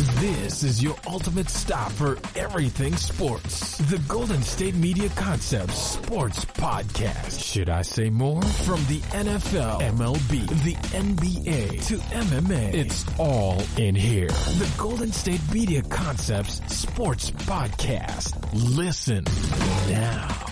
This is your ultimate stop for everything sports. The Golden State Media Concepts Sports Podcast. Should I say more? From the NFL, MLB, the NBA to MMA, it's all in here. The Golden State Media Concepts Sports Podcast. Listen now.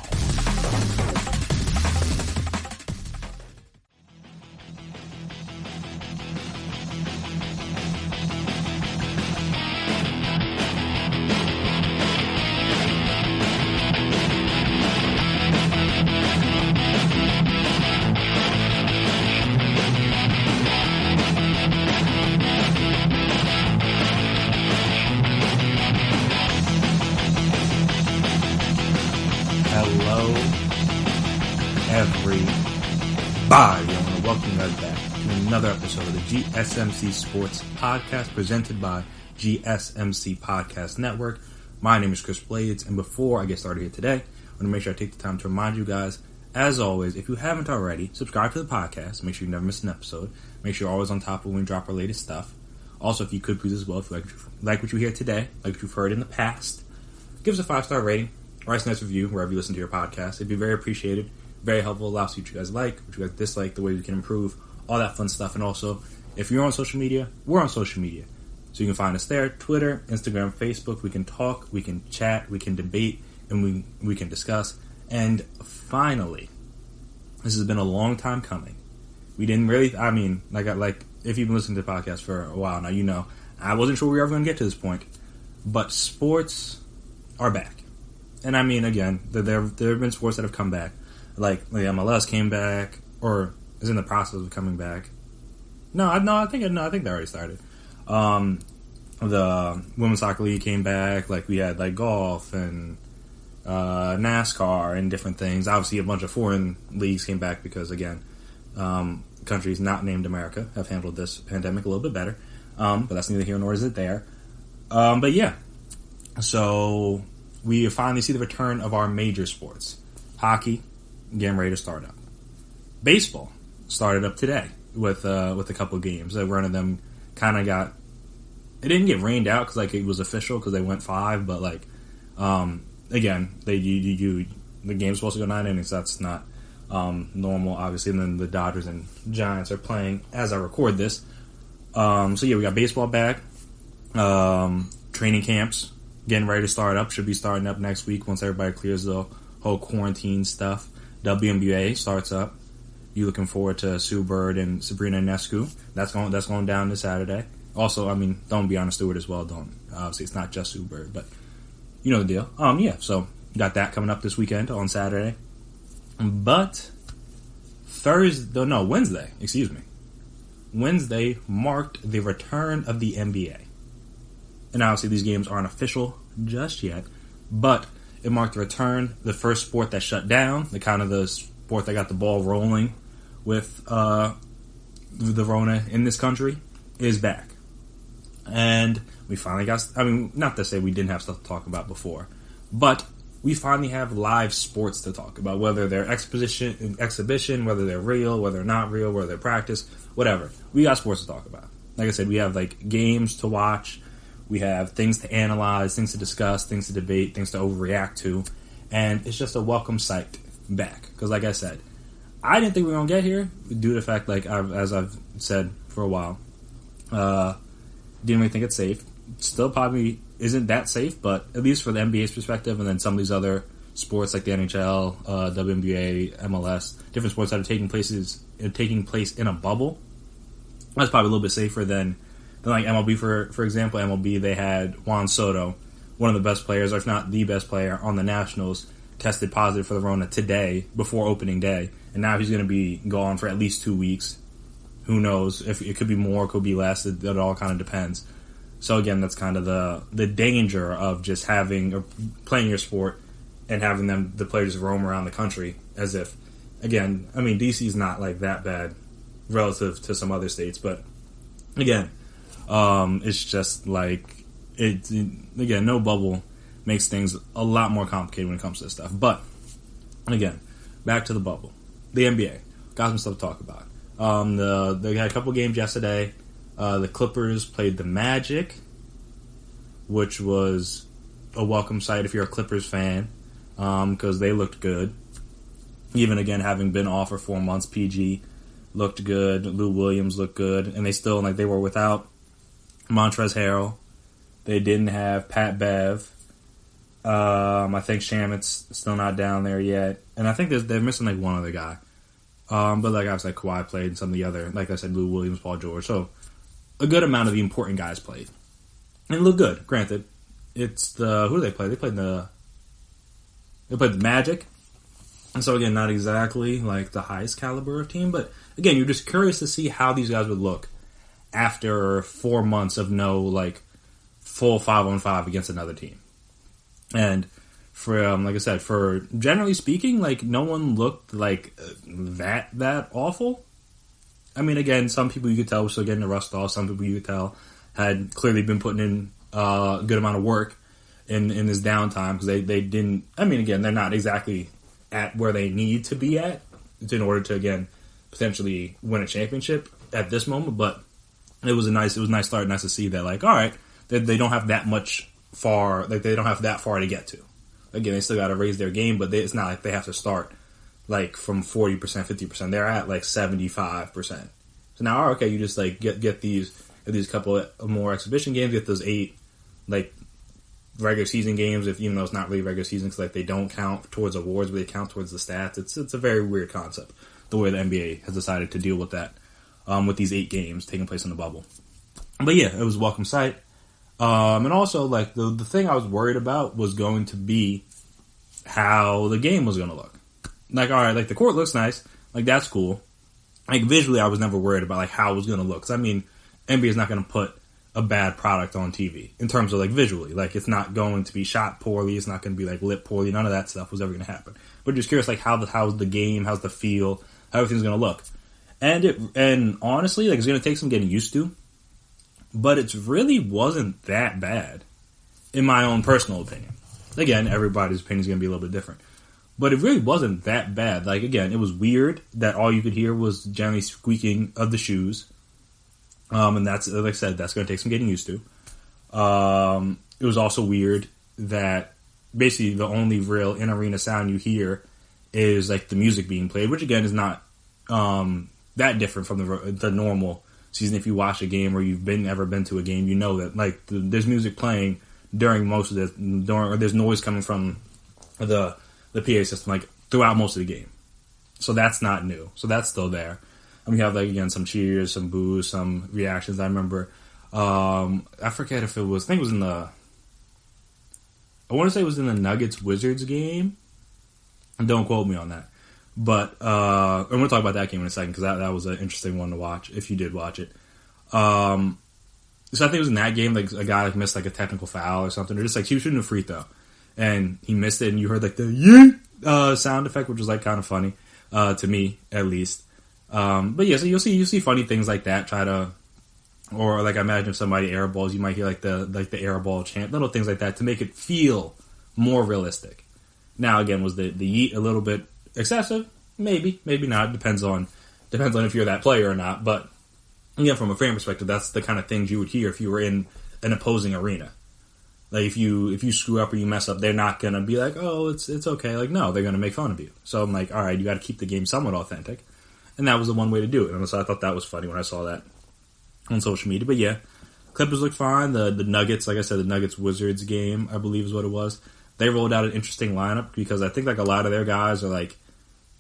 Bye, I want to welcome you guys back to another episode of the GSMC Sports Podcast presented by GSMC Podcast Network. My name is Chris Blades, and before I get started here today, I want to make sure I take the time to remind you guys, as always, if you haven't already, subscribe to the podcast. Make sure you never miss an episode. Make sure you're always on top of when we drop our latest stuff. Also, if you could please as well, if you like what you hear today, like what you've heard in the past, give us a 5-star rating, write us a nice review wherever you listen to your podcast. It'd be very appreciated. Very helpful, allows you what you guys like, what you guys dislike, the way we can improve, all that fun stuff. And also, if you're on social media, we're on social media. So you can find us there, Twitter, Instagram, Facebook. We can talk, we can chat, we can debate, and we can discuss. And finally, this has been a long time coming. We didn't really, if you've been listening to the podcast for a while now, you know, I wasn't sure we were ever going to get to this point. But sports are back. And I mean, again, there have been sports that have come back. Like the MLS came back, or is in the process of coming back. I think they already started. The Women's Soccer League came back. Like we had like golf and NASCAR and different things. Obviously, a bunch of foreign leagues came back because, again, countries not named America have handled this pandemic a little bit better. But that's neither here nor is it there. But yeah, so we finally see the return of our major sports. Hockey getting ready to start up. Baseball started up today with a couple of games. One of them kind of got, it didn't get rained out because like it was official because they went 5, but like again the game's supposed to go 9 innings. That's not normal, obviously. And then the Dodgers and Giants are playing as I record this. So yeah, we got baseball back. Training camps getting ready to start up. Should be starting up next week once everybody clears the whole quarantine stuff. WNBA starts up. You looking forward to Sue Bird and Sabrina Ionescu? That's going down this Saturday. Also, I mean, don't be on Stewart as well. Obviously it's not just Sue Bird, but you know the deal. So got that coming up this weekend on Saturday. But Wednesday marked the return of the NBA. And obviously these games aren't official just yet, but it marked the return, the first sport that shut down, the sport that got the ball rolling with the Rona in this country, is back. And we finally got, not to say we didn't have stuff to talk about before, but we finally have live sports to talk about, whether they're exhibition, whether they're real, whether they're not real, whether they're practice, whatever. We got sports to talk about. Like I said, we have like games to watch. We have things to analyze, things to discuss, things to debate, things to overreact to. And it's just a welcome sight back. Because like I said, I didn't think we were going to get here due to the fact, like as I've said for a while, didn't really think it's safe. Still probably isn't that safe, but at least for the NBA's perspective, and then some of these other sports like the NHL, WNBA, MLS, different sports that are taking place in a bubble, that's probably a little bit safer than like MLB, for example. MLB, they had Juan Soto, one of the best players, or if not the best player on the Nationals, tested positive for the Rona today, before opening day. And now he's going to be gone for at least 2 weeks. Who knows? If it could be more, it could be less. It all kind of depends. So again, that's kind of the danger of just playing your sport and having the players roam around the country as if, again, DC is not like that bad relative to some other states, but again, it's just like no bubble makes things a lot more complicated when it comes to this stuff. But again, back to the bubble, the NBA got some stuff to talk about. They had a couple games yesterday. The Clippers played the Magic. which was a welcome sight if you're a Clippers fan, because they looked good. Even again, having been off for 4 months, PG looked good. Lou Williams looked good, and they still they were without Montrezl Harrell. They didn't have Pat Bev. I think Shamit's still not down there yet, and I think they're missing one other guy. But I was Kawhi played, and some of the other, like I said, Lou Williams, Paul George. So a good amount of the important guys played, and it looked good. Granted, it's who do they play? They played the Magic. And so, again, not exactly the highest caliber of team. But, again, you're just curious to see how these guys would look after 4 months of no, full 5-on-5 against another team. And, for like I said, for generally speaking, no one looked that awful. I mean, again, some people you could tell were still getting the rust off. Some people you could tell had clearly been putting in a good amount of work in this downtime because they didn't. I mean, again, they're not exactly at where they need to be at in order to, again, potentially win a championship at this moment. But it was a nice start. Nice to see that, all right, they don't have that much far. They don't have that far to get to. Again, they still got to raise their game, but it's not like they have to start from 40%, 50%. They're at 75%. So now, okay, you just get these couple of more exhibition games, get those 8 regular season games, even though it's not really regular season, because they don't count towards awards, but they count towards the stats. It's a very weird concept, the way the NBA has decided to deal with that, with these 8 games taking place in the bubble. But yeah, it was a welcome sight. And also, the thing I was worried about was going to be how the game was going to look. All right, the court looks nice. That's cool. Visually, I was never worried about, how it was going to look. Because, NBA is not going to put a bad product on TV in terms of visually. It's not going to be shot poorly. It's not going to be lit poorly. None of that stuff was ever going to happen. But just curious, how's the game, how's the feel, how everything's going to look. And honestly, it's going to take some getting used to. But it really wasn't that bad, in my own personal opinion. Again, everybody's opinion is going to be a little bit different. But it really wasn't that bad. Again, it was weird that all you could hear was generally squeaking of the shoes. And that's, like I said, that's going to take some getting used to. It was also weird that basically the only real in-arena sound you hear is the music being played, which again is not that different from the normal season. If you watch a game or you've ever been to a game, you know that there's music playing during most of this, or there's noise coming from the PA system throughout most of the game. So that's not new. So that's still there. And we have again some cheers, some boos, some reactions. I remember, I forget if it was. I think it was I want to say it was in the Nuggets Wizards game. Don't quote me on that. But I'm going to talk about that game in a second because that was an interesting one to watch if you did watch it. So I think it was in that game, a guy missed a technical foul or something, or just he was shooting a free throw, and he missed it, and you heard the yeet sound effect, which was kind of funny to me at least. But yeah, so you'll see funny things like that. Or I imagine if somebody airballs, you might hear the airball chant, little things like that to make it feel more realistic. Now again, was the yeet a little bit excessive? Maybe not. Depends on if you're that player or not. But again, from a fan perspective, that's the kind of things you would hear if you were in an opposing arena. If you screw up or you mess up, they're not gonna be oh, it's okay. No, they're gonna make fun of you. So I'm all right, you got to keep the game somewhat authentic, and that was the one way to do it. And so I thought that was funny when I saw that on social media. But yeah, Clippers looked fine. The Nuggets, like I said, the Nuggets Wizards game, I believe is what it was. They rolled out an interesting lineup because I think a lot of their guys are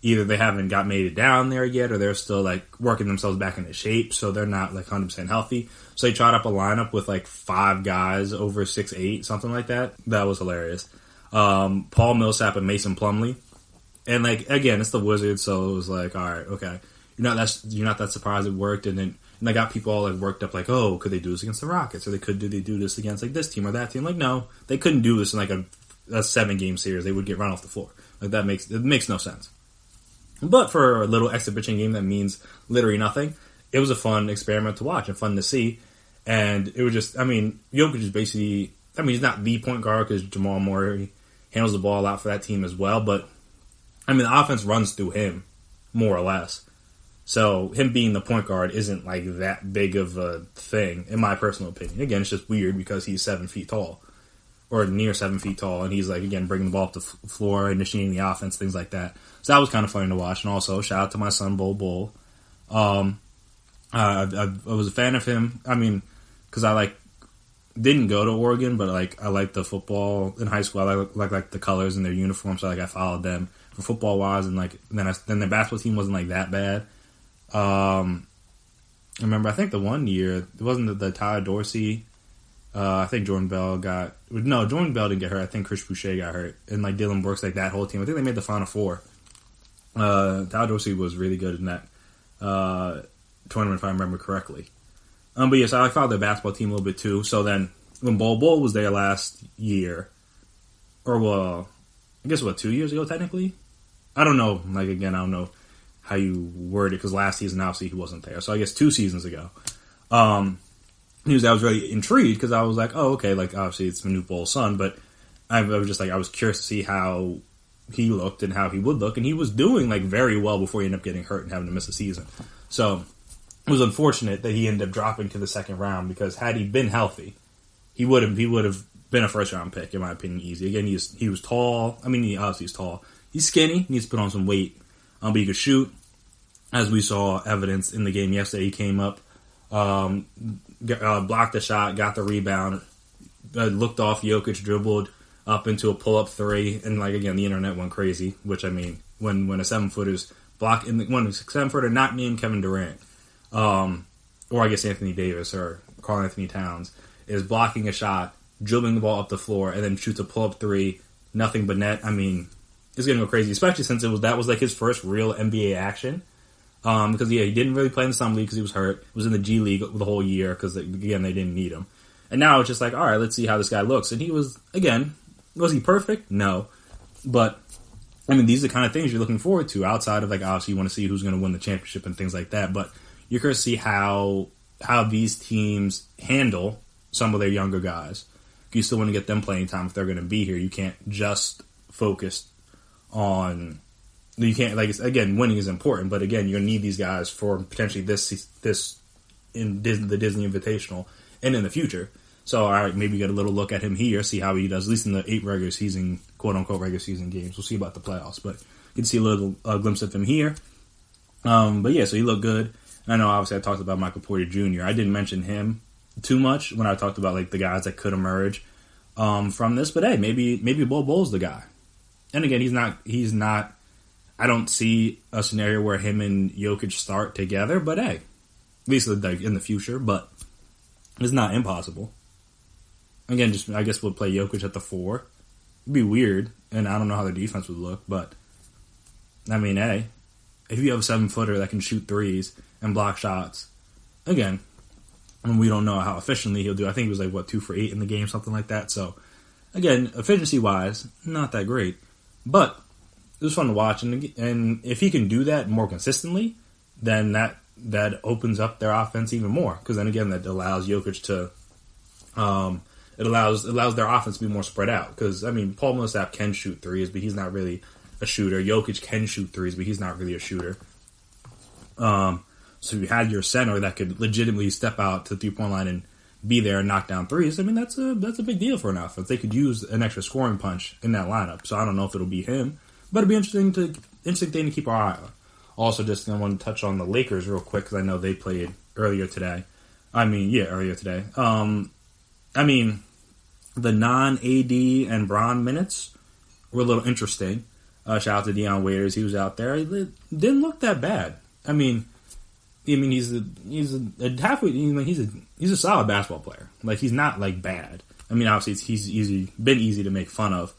either they haven't made it down there yet, or they're still working themselves back into shape, so they're not 100% healthy. So they tried up a lineup with 5 guys over 6'8", something like that. That was hilarious. Paul Millsap and Mason Plumlee, and again, it's the Wizards, so it was all right, okay, you're not that surprised it worked, and then they got people all worked up oh, could they do this against the Rockets, or they do this against this team or that team? No, they couldn't do this in a 7-game series. They would get run off the floor. It makes no sense. But for a little exhibition game that means literally nothing, it was a fun experiment to watch and fun to see. And it was just, Jokic is basically, he's not the point guard because Jamal Murray handles the ball out for that team as well. But, the offense runs through him, more or less. So him being the point guard isn't that big of a thing, in my personal opinion. Again, it's just weird because he's 7 feet tall. or near 7 feet tall, and he's like, again, bringing the ball up the floor, initiating the offense, things like that. So that was kind of funny to watch. And also, shout out to my son, Bull. I was a fan of him. I mean, because I didn't go to Oregon, but I liked the football in high school. I like the colors in their uniforms, so I followed them for football wise, and then their basketball team wasn't that bad. I remember, I think the one year it wasn't the Tyler Dorsey. I think Jordan Bell Jordan Bell didn't get hurt. I think Chris Boucher got hurt, and Dylan Brooks, that whole team. I think they made the Final Four. Tyler Dorsey was really good in that tournament, if I remember correctly. But yes, I followed their basketball team a little bit too. So then, when Bull was there last year, or I guess 2 years ago technically. I don't know. Again, I don't know how you word it, because last season obviously he wasn't there. So I guess 2 seasons ago. I was really intrigued because I was like, oh, okay, obviously it's Manute Bol's son, but I was just I was curious to see how he looked and how he would look, and he was doing very well before he ended up getting hurt and having to miss a season. So it was unfortunate that he ended up dropping to the second round, because had he been healthy, he would have been a first round pick, in my opinion, easy. Again, he was tall. I mean, obviously he's tall. He's skinny. He needs to put on some weight, but he could shoot, as we saw evidence in the game yesterday. He came up, blocked the shot, got the rebound, looked off Jokic, dribbled up into a pull-up three, and again, the internet went crazy. Which, I mean, when a 7-footer's when a 7-footer not named Kevin Durant, or I guess Anthony Davis or Karl Anthony Towns, is blocking a shot, dribbling the ball up the floor, and then shoots a pull-up three, nothing but net. I mean, it's gonna go crazy, especially since that was his first real NBA action. Because he didn't really play in the summer league because he was hurt. He was in the G League the whole year because, again, they didn't need him. And now it's just all right, let's see how this guy looks. And he was, again, was he perfect? No. But, I mean, these are the kind of things you're looking forward to outside of, obviously you want to see who's going to win the championship and things like that. But you're going to see how these teams handle some of their younger guys. You still want to get them playing time if they're going to be here. You can't just focus on... You can't, again, winning is important, but again, you're going to need these guys for potentially this in the Disney Invitational and in the future. So, all right, maybe get a little look at him here, see how he does, at least in the 8 regular season, quote-unquote regular season games. We'll see about the playoffs, but you can see a little glimpse of him here. But yeah, so he looked good. And I know, obviously, I talked about Michael Porter Jr. I didn't mention him too much when I talked about, the guys that could emerge from this, but hey, maybe Bull's the guy. And again, he's not, I don't see a scenario where him and Jokic start together, but hey, at least in the future, but it's not impossible. Again, I guess we'll play Jokic at the 4. It'd be weird, and I don't know how the defense would look, but I mean, hey, if you have a 7-footer that can shoot threes and block shots, again, and we don't know how efficiently he'll do. I think he was 2 for 8 in the game, something like that. So again, efficiency-wise, not that great, but it was fun to watch, and if he can do that more consistently, then that opens up their offense even more. Because then again, that allows Jokic to, it allows their offense to be more spread out. Because I mean, Paul Millsap can shoot threes, but he's not really a shooter. Jokic can shoot threes, but he's not really a shooter. So you had your center that could legitimately step out to the 3-point line and be there and knock down threes. I mean, that's a big deal for an offense. They could use an extra scoring punch in that lineup. So I don't know if it'll be him. But it'd be interesting thing to keep our eye on. Also, just I want to touch on the Lakers real quick because I know they played earlier today. Earlier today. I mean, the non-AD and Bron minutes were a little interesting. Shout out to Deion Waiters, he was out there. It didn't look that bad. I mean, he's a solid basketball player. He's not bad. I mean, obviously he's been easy to make fun of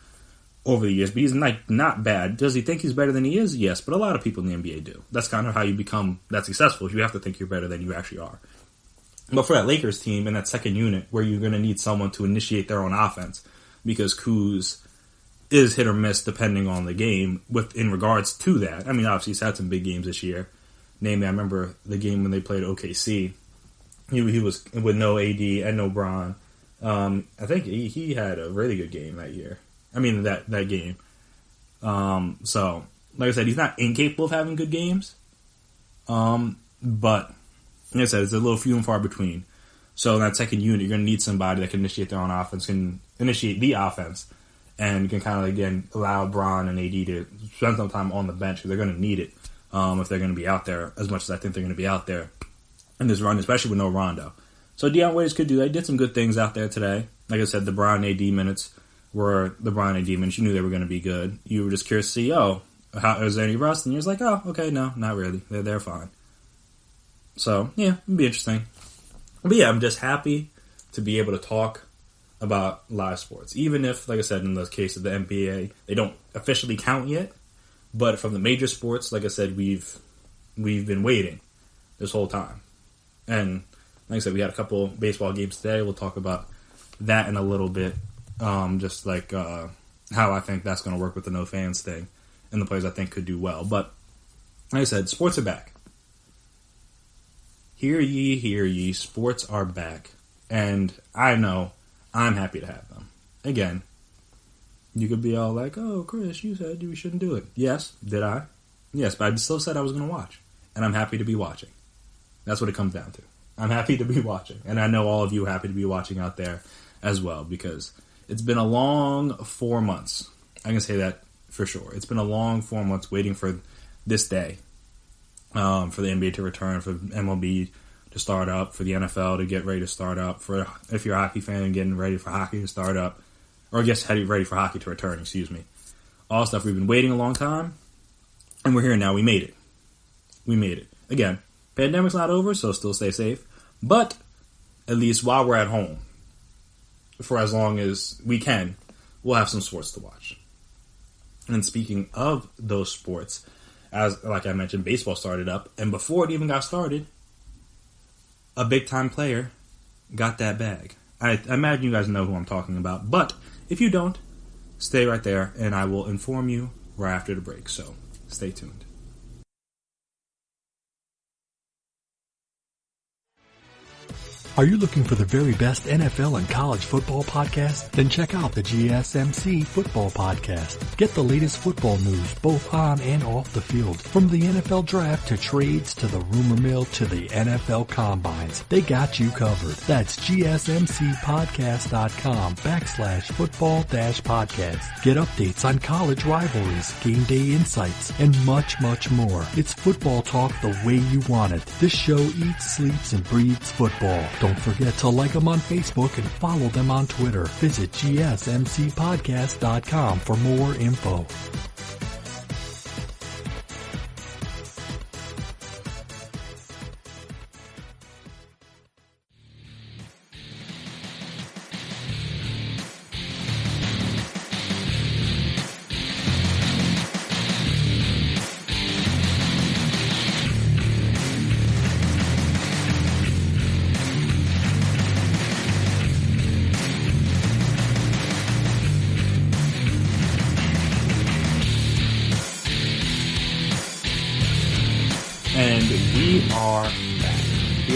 over the years, but he's not bad. Does he think he's better than he is? Yes, but a lot of people in the NBA do. That's kind of how you become that successful. You have to think you're better than you actually are. But for that Lakers team and that second unit, where you're going to need someone to initiate their own offense, because Kuz is hit or miss depending on the game in regards to that. I mean, obviously he's had some big games this year. Namely, I remember the game when they played OKC. He was with no AD and no Bron. I think he had a really good game that year. I mean, that game. So, like I said, he's not incapable of having good games. But, like I said, it's a little few and far between. So in that second unit, you're going to need somebody that can initiate their own offense, can initiate the offense, and can kind of, again, allow Bron and AD to spend some time on the bench because they're going to need it if they're going to be out there as much as I think they're going to be out there in this run, especially with no Rondo. So Deion Waiters could do that. He did some good things out there today. Like I said, the Bron AD minutes were the Bron AD minutes. You knew they were going to be good. You were just curious to see, is there any rust? And you're just like, oh, okay, no, not really. They're fine. So, yeah, it'll be interesting. But yeah, I'm just happy to be able to talk about live sports. Even if, like I said, in the case of the NBA, they don't officially count yet. But from the major sports, like I said, we've been waiting this whole time. And like I said, we had a couple baseball games today. We'll talk about that in a little bit. Just like how I think that's going to work with the no fans thing and the players I think could do well. But like I said, sports are back. Hear ye, sports are back. And I know I'm happy to have them. Again, you could be all like, oh, Chris, you said we shouldn't do it. Yes, did I? Yes, but I still said I was going to watch. And I'm happy to be watching. That's what it comes down to. I'm happy to be watching. And I know all of you are happy to be watching out there as well, because it's been a long 4 months. I can say that for sure. It's been a long 4 months waiting for this day, for the NBA to return, for MLB to start up, for the NFL to get ready to start up, for if you're a hockey fan, getting ready for hockey to start up, or I guess ready for hockey to return, excuse me. All stuff we've been waiting a long time, and we're here now. We made it. We made it. Again, pandemic's not over, so still stay safe. But at least while we're at home, for as long as we can, we'll have some sports to watch. And speaking of those sports, as like I mentioned, baseball started up, and before it even got started, a big-time player got that bag. I imagine you guys know who I'm talking about, but if you don't, stay right there, and I will inform you right after the break, so stay tuned. Are you looking for the very best NFL and college football podcast? Then check out the GSMC Football Podcast. Get the latest football news both on and off the field. From the NFL Draft to trades to the rumor mill to the NFL Combines, they got you covered. That's GSMCpodcast.com/football-podcast. Get updates on college rivalries, game day insights, and much, much more. It's football talk the way you want it. This show eats, sleeps, and breathes football. Don't forget to like them on Facebook and follow them on Twitter. Visit GSMCpodcast.com for more info.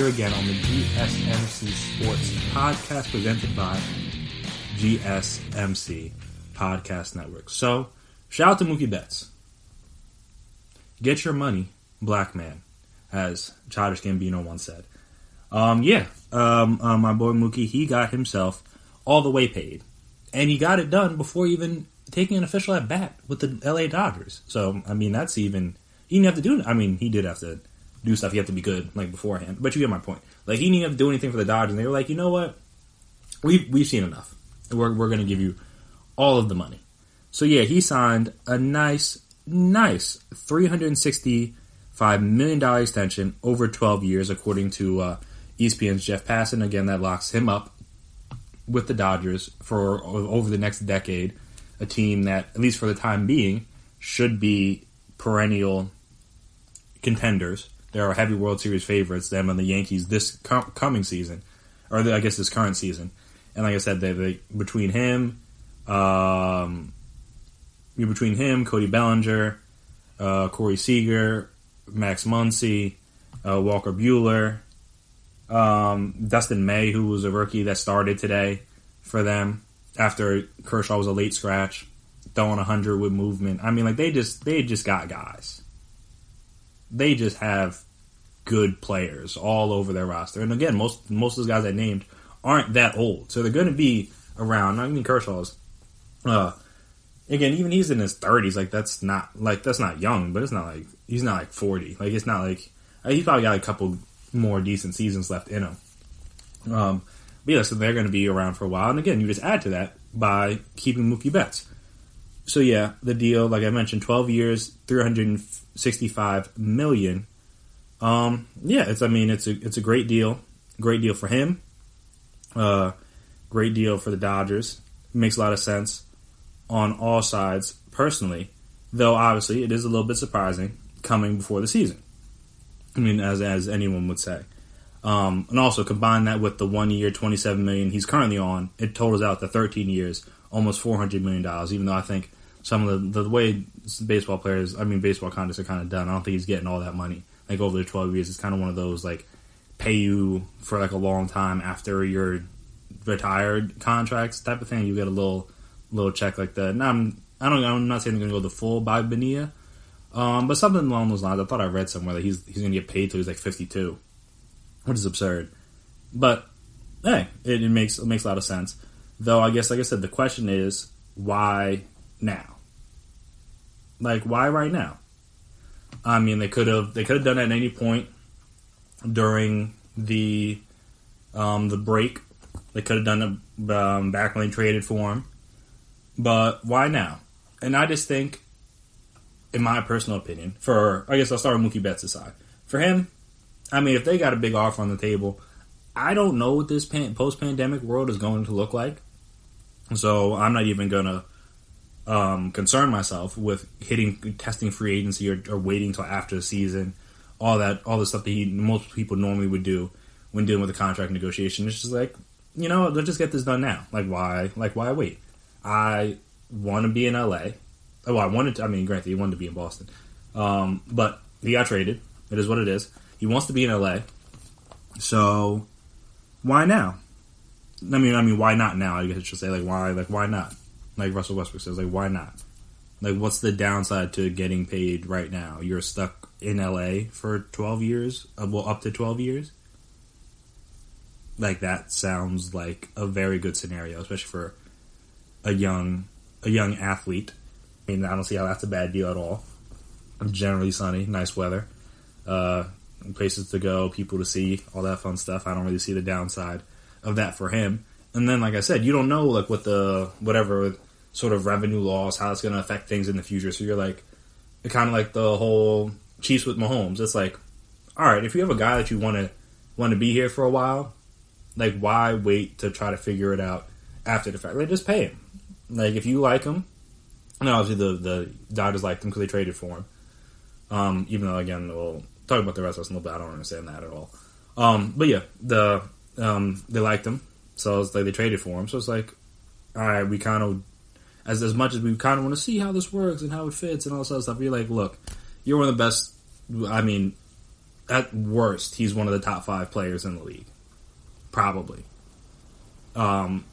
Again on the GSMC Sports Podcast presented by GSMC Podcast Network. So, shout out to Mookie Betts. Get your money, black man, as Childish Gambino once said. My boy Mookie, he got himself all the way paid. And he got it done before even taking an official at bat with the LA Dodgers. So, I mean, that's even... He didn't have to do it. I mean, he did have to do stuff. You have to be good, like, beforehand. But you get my point. Like, he didn't have to do anything for the Dodgers. And they were like, you know what? We've seen enough. We're going to give you all of the money. So, yeah, he signed a nice $365 million extension over 12 years, according to ESPN's Jeff Passan. Again, that locks him up with the Dodgers for over the next decade. A team that, at least for the time being, should be perennial contenders. There are heavy World Series favorites, them and the Yankees this coming season, or I guess this current season. And like I said, they between him, Cody Bellinger, Corey Seager, Max Muncy, Walker Buehler, Dustin May, who was a rookie that started today for them after Kershaw was a late scratch, throwing 100 with movement. I mean, like they just got guys. They just have good players all over their roster. And again, most of those guys I named aren't that old, so they're going to be around. Not even Kershaw's. Again, even he's in his 30s. Like that's not young, but it's not like he's not like 40. Like it's not like he's probably got a couple more decent seasons left in him. But yeah, so they're going to be around for a while. And again, you just add to that by keeping Mookie Betts. So yeah, the deal, like I mentioned, 12 years, $365 million. Yeah, it's a great deal. Great deal for him. Great deal for the Dodgers. It makes a lot of sense on all sides, personally. Though, obviously, it is a little bit surprising coming before the season. I mean, as anyone would say. And also, combine that with the 1 year, $27 million he's currently on, it totals out to 13 years, almost $400 million, even though I think some of the way baseball contracts are kind of done, I don't think he's getting all that money. Like, over the 12 years, it's kind of one of those, like, pay you for, like, a long time after your retired contracts type of thing. You get a little check like that. Now, I'm not saying they're going to go the full by Bonilla, but something along those lines. I thought I read somewhere that he's going to get paid till he's, like, 52, which is absurd. But, hey, it makes a lot of sense. Though, I guess, like I said, the question is, why now? Like, why right now? I mean, they could have done it at any point during the break. They could have done it back when they traded for him. But why now? And I just think, in my personal opinion, I guess I'll start with Mookie Betts' side. For him, I mean, if they got a big offer on the table, I don't know what this post-pandemic world is going to look like. So I'm not even going to concern myself with testing free agency or waiting until after the season. All the stuff that most people normally would do when dealing with a contract negotiation. It's just like, let's just get this done now. Like, why wait? I want to be in LA. Well, granted, he wanted to be in Boston. But he got traded. It is what it is. He wants to be in LA. So, why now? I mean, why not now? I guess I should say, why not? Like Russell Westbrook says, why not? Like, what's the downside to getting paid right now? You're stuck in LA for 12 years? Up to 12 years? Like, that sounds like a very good scenario, especially for a young athlete. I mean, I don't see how that's a bad deal at all. Generally sunny, nice weather, places to go, people to see, all that fun stuff. I don't really see the downside of that for him. And then, like I said, you don't know like what whatever sort of revenue loss, how it's going to affect things in the future. So you're like, kind of like the whole Chiefs with Mahomes. It's like, all right, if you have a guy that you want to be here for a while, like, why wait to try to figure it out after the fact? Like, just pay him. Like, if you like him, and obviously the Dodgers liked him because they traded for him. Even though, again, we'll talk about the rest of us in a little bit. I don't understand that at all. But yeah, they liked him, so it's like they traded for him. So it's like, all right, we kind of, as much as we kind of want to see how this works and how it fits and all this other stuff, you're like, look, you're one of the best. I mean, at worst, he's one of the top 5 players in the league, probably. Again,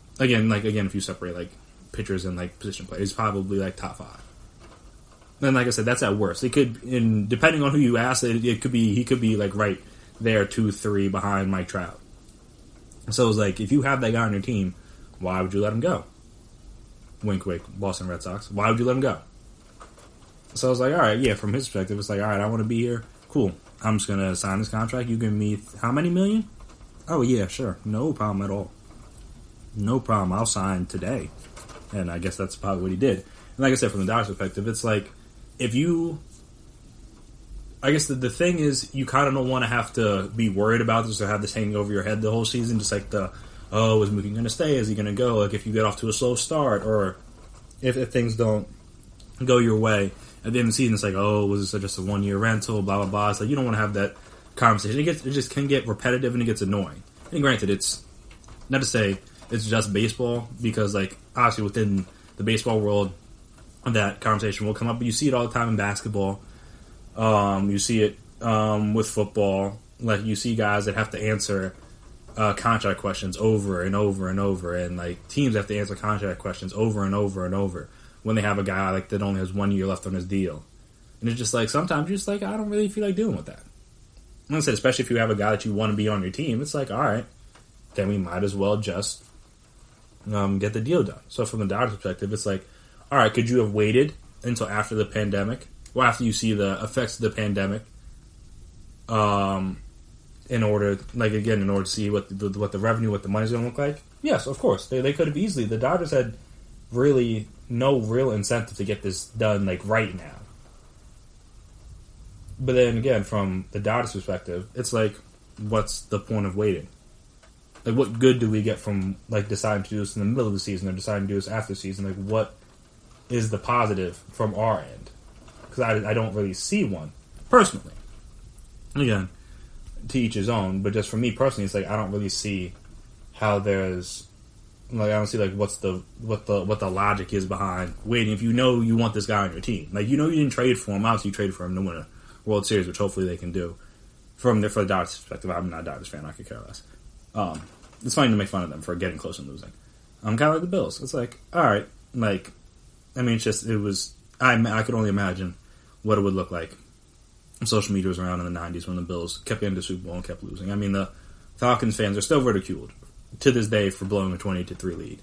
if you separate like pitchers and like position players, he's probably like top 5. And like I said, that's at worst. It could, depending on who you ask, he could be like right there 2-3 behind Mike Trout. So it's like, if you have that guy on your team, why would you let him go? Wink, wink, Boston Red Sox. Why would you let him go? So I was like, all right, yeah, from his perspective, it's like, all right, I want to be here. Cool. I'm just going to sign this contract. You give me how many million? Oh, yeah, sure. No problem at all. No problem. I'll sign today. And I guess that's probably what he did. And like I said, from the Dodgers perspective, it's like, I guess the thing is, you kind of don't want to have to be worried about this or have this hanging over your head the whole season. Just like is Mookie going to stay? Is he going to go? Like, if you get off to a slow start, or if things don't go your way at the end of the season, it's like, was this just a 1-year rental? Blah blah blah. It's like, you don't want to have that conversation. It just can get repetitive and it gets annoying. And granted, it's not to say it's just baseball, because like obviously within the baseball world, that conversation will come up, but you see it all the time in basketball. You see it with football. Like, you see guys that have to answer contract questions over and over and over, and like teams have to answer contract questions over and over and over when they have a guy like that only has 1 year left on his deal. And it's just like, sometimes you're just like, I don't really feel like dealing with that. like I said, especially if you have a guy that you want to be on your team, it's like, all right, then we might as well just get the deal done. So from the Dodgers' perspective, it's like, all right, could you have waited until after the pandemic, or after you see the effects of the pandemic, in order to see what the revenue, what the money's going to look like? Yes, of course. They could have easily. The Dodgers had really no real incentive to get this done like right now. But then again, from the Dodgers' perspective, it's like, what's the point of waiting? Like, what good do we get from like deciding to do this in the middle of the season or deciding to do this after the season? Like, what is the positive from our end? Because I don't really see one personally. Again, to each his own. But just for me personally, it's like I don't really see how there's like I don't see like what the logic is behind waiting if you know you want this guy on your team. Like you didn't trade for him. Obviously, you traded for him to win a World Series, which hopefully they can do. For the Dodgers' perspective, I'm not a Dodgers fan. I could care less. It's funny to make fun of them for getting close and losing. I'm kind of like the Bills. It's like, all right, like, I mean, I could only imagine what it would look like if social media was around in the 90s when the Bills kept getting to the Super Bowl and kept losing. I mean, the Falcons fans are still ridiculed to this day for blowing a 28-3 lead.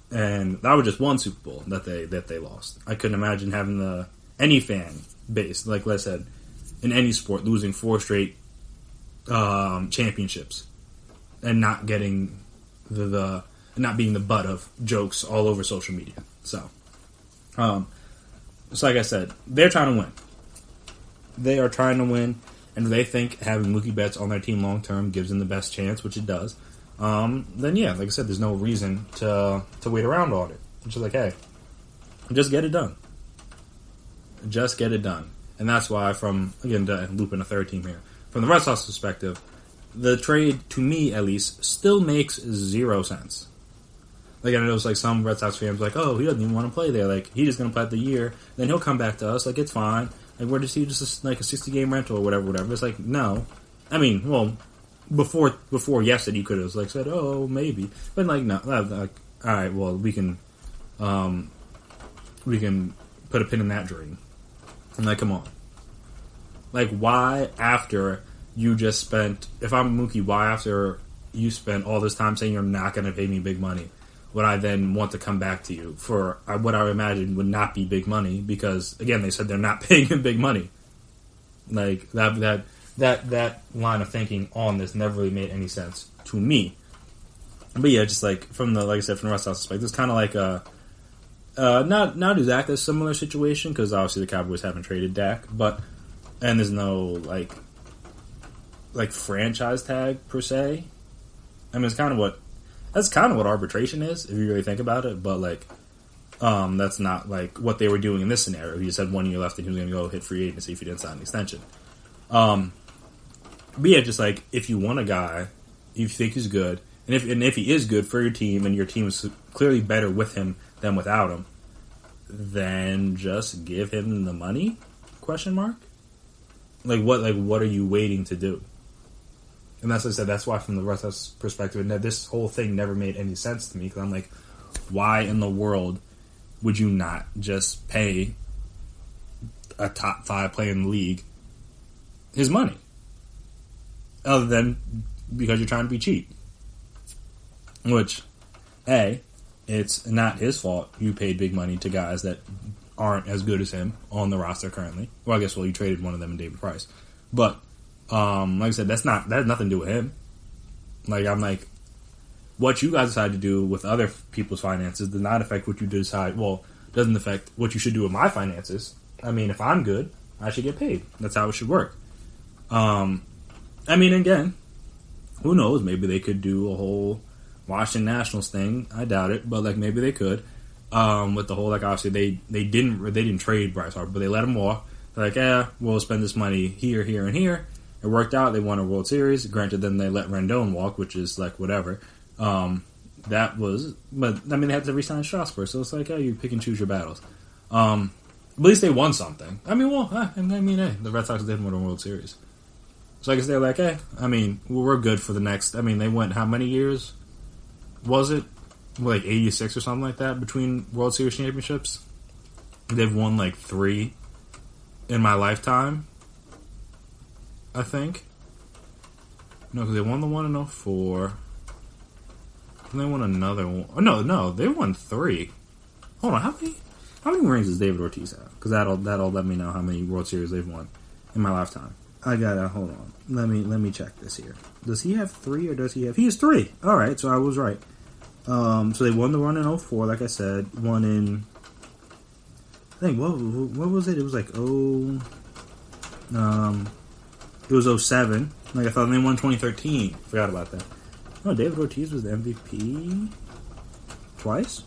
And that was just one Super Bowl that they lost. I couldn't imagine having any fan base, like I said, in any sport, losing 4 straight championships and not getting not being the butt of jokes all over social media. So like I said, they're trying to win. They are trying to win, and they think having Mookie Betts on their team long term gives them the best chance, which it does. Then yeah, like I said, there's no reason to wait around on it. It's just like, hey, just get it done. Just get it done. And that's why, looping a third team here, from the Red Sox perspective, the trade, to me at least, still makes 0 sense. Like, I know it's like some Red Sox fans like, oh, he doesn't even want to play there. Like, he's just going to play out the year, then he'll come back to us. Like, it's fine. Like, we're just a 60-game rental or whatever. It's like, no. I mean, well, before yesterday, he could have like said, oh, maybe. But like, no. Like, all right, well, we can put a pin in that dream. I'm like, come on. Like, why after you just spent... If I'm Mookie, why after you spent all this time saying you're not going to pay me big money would I then want to come back to you for what I imagine would not be big money? Because, again, they said they're not paying him big money. Like, that line of thinking on this never really made any sense to me. But yeah, just like, like I said, from the Red Sox perspective, it's kind of like a... not exactly a similar situation, because obviously the Cowboys haven't traded Dak, and there's no like franchise tag per se. I mean, that's kind of what arbitration is if you really think about it. But like, that's not like what they were doing in this scenario. He just had 1 year left and he was going to go hit free agency if he didn't sign an extension. But yeah, just like if you want a guy, you think he's good, and if he is good for your team, and your team is clearly better with him than without him, then just give him the money? ? Like what are you waiting to do? And that's what I said. That's why, from the Red Sox perspective, this whole thing never made any sense to me. Because I'm like, why in the world would you not just pay a top 5 player in the league his money? Other than because you're trying to be cheap. Which, it's not his fault you paid big money to guys that aren't as good as him on the roster currently. Well, I guess, you traded one of them in David Price. But, like I said, that has nothing to do with him. Like, I'm like, what you guys decide to do with other people's finances does not affect what you decide. Well, doesn't affect what you should do with my finances. I mean, if I'm good, I should get paid. That's how it should work. I mean, again, who knows? Maybe they could do a whole Washington Nationals thing. I doubt it, but like maybe they could. With the whole, like, obviously they didn't trade Bryce Harper, but they let him walk. They're like, we'll spend this money here, here, and here. It worked out. They won a World Series. Granted, then they let Rendon walk, which is like whatever. But I mean, they had to re-sign Strasburg, so it's like, you pick and choose your battles. At least they won something. I mean, the Red Sox did win a World Series. So I guess they're like, I mean, we're good for the next. I mean, they went how many years? Was it like 86 or something like that between World Series championships? They've won like 3 in my lifetime, I think. No, because they won the one in 04. And they won another one. Oh, no, they won 3. Hold on, how many rings does David Ortiz have? Because that'll let me know how many World Series they've won in my lifetime. I gotta hold on. Let me check this here. Does he have 3 or does he have? He has 3. All right, so I was right. So they won the run in 04, like I said. Won in, I think what was it? It was like it was 07. Like I thought they won 2013. Forgot about that. Oh, David Ortiz was the MVP twice.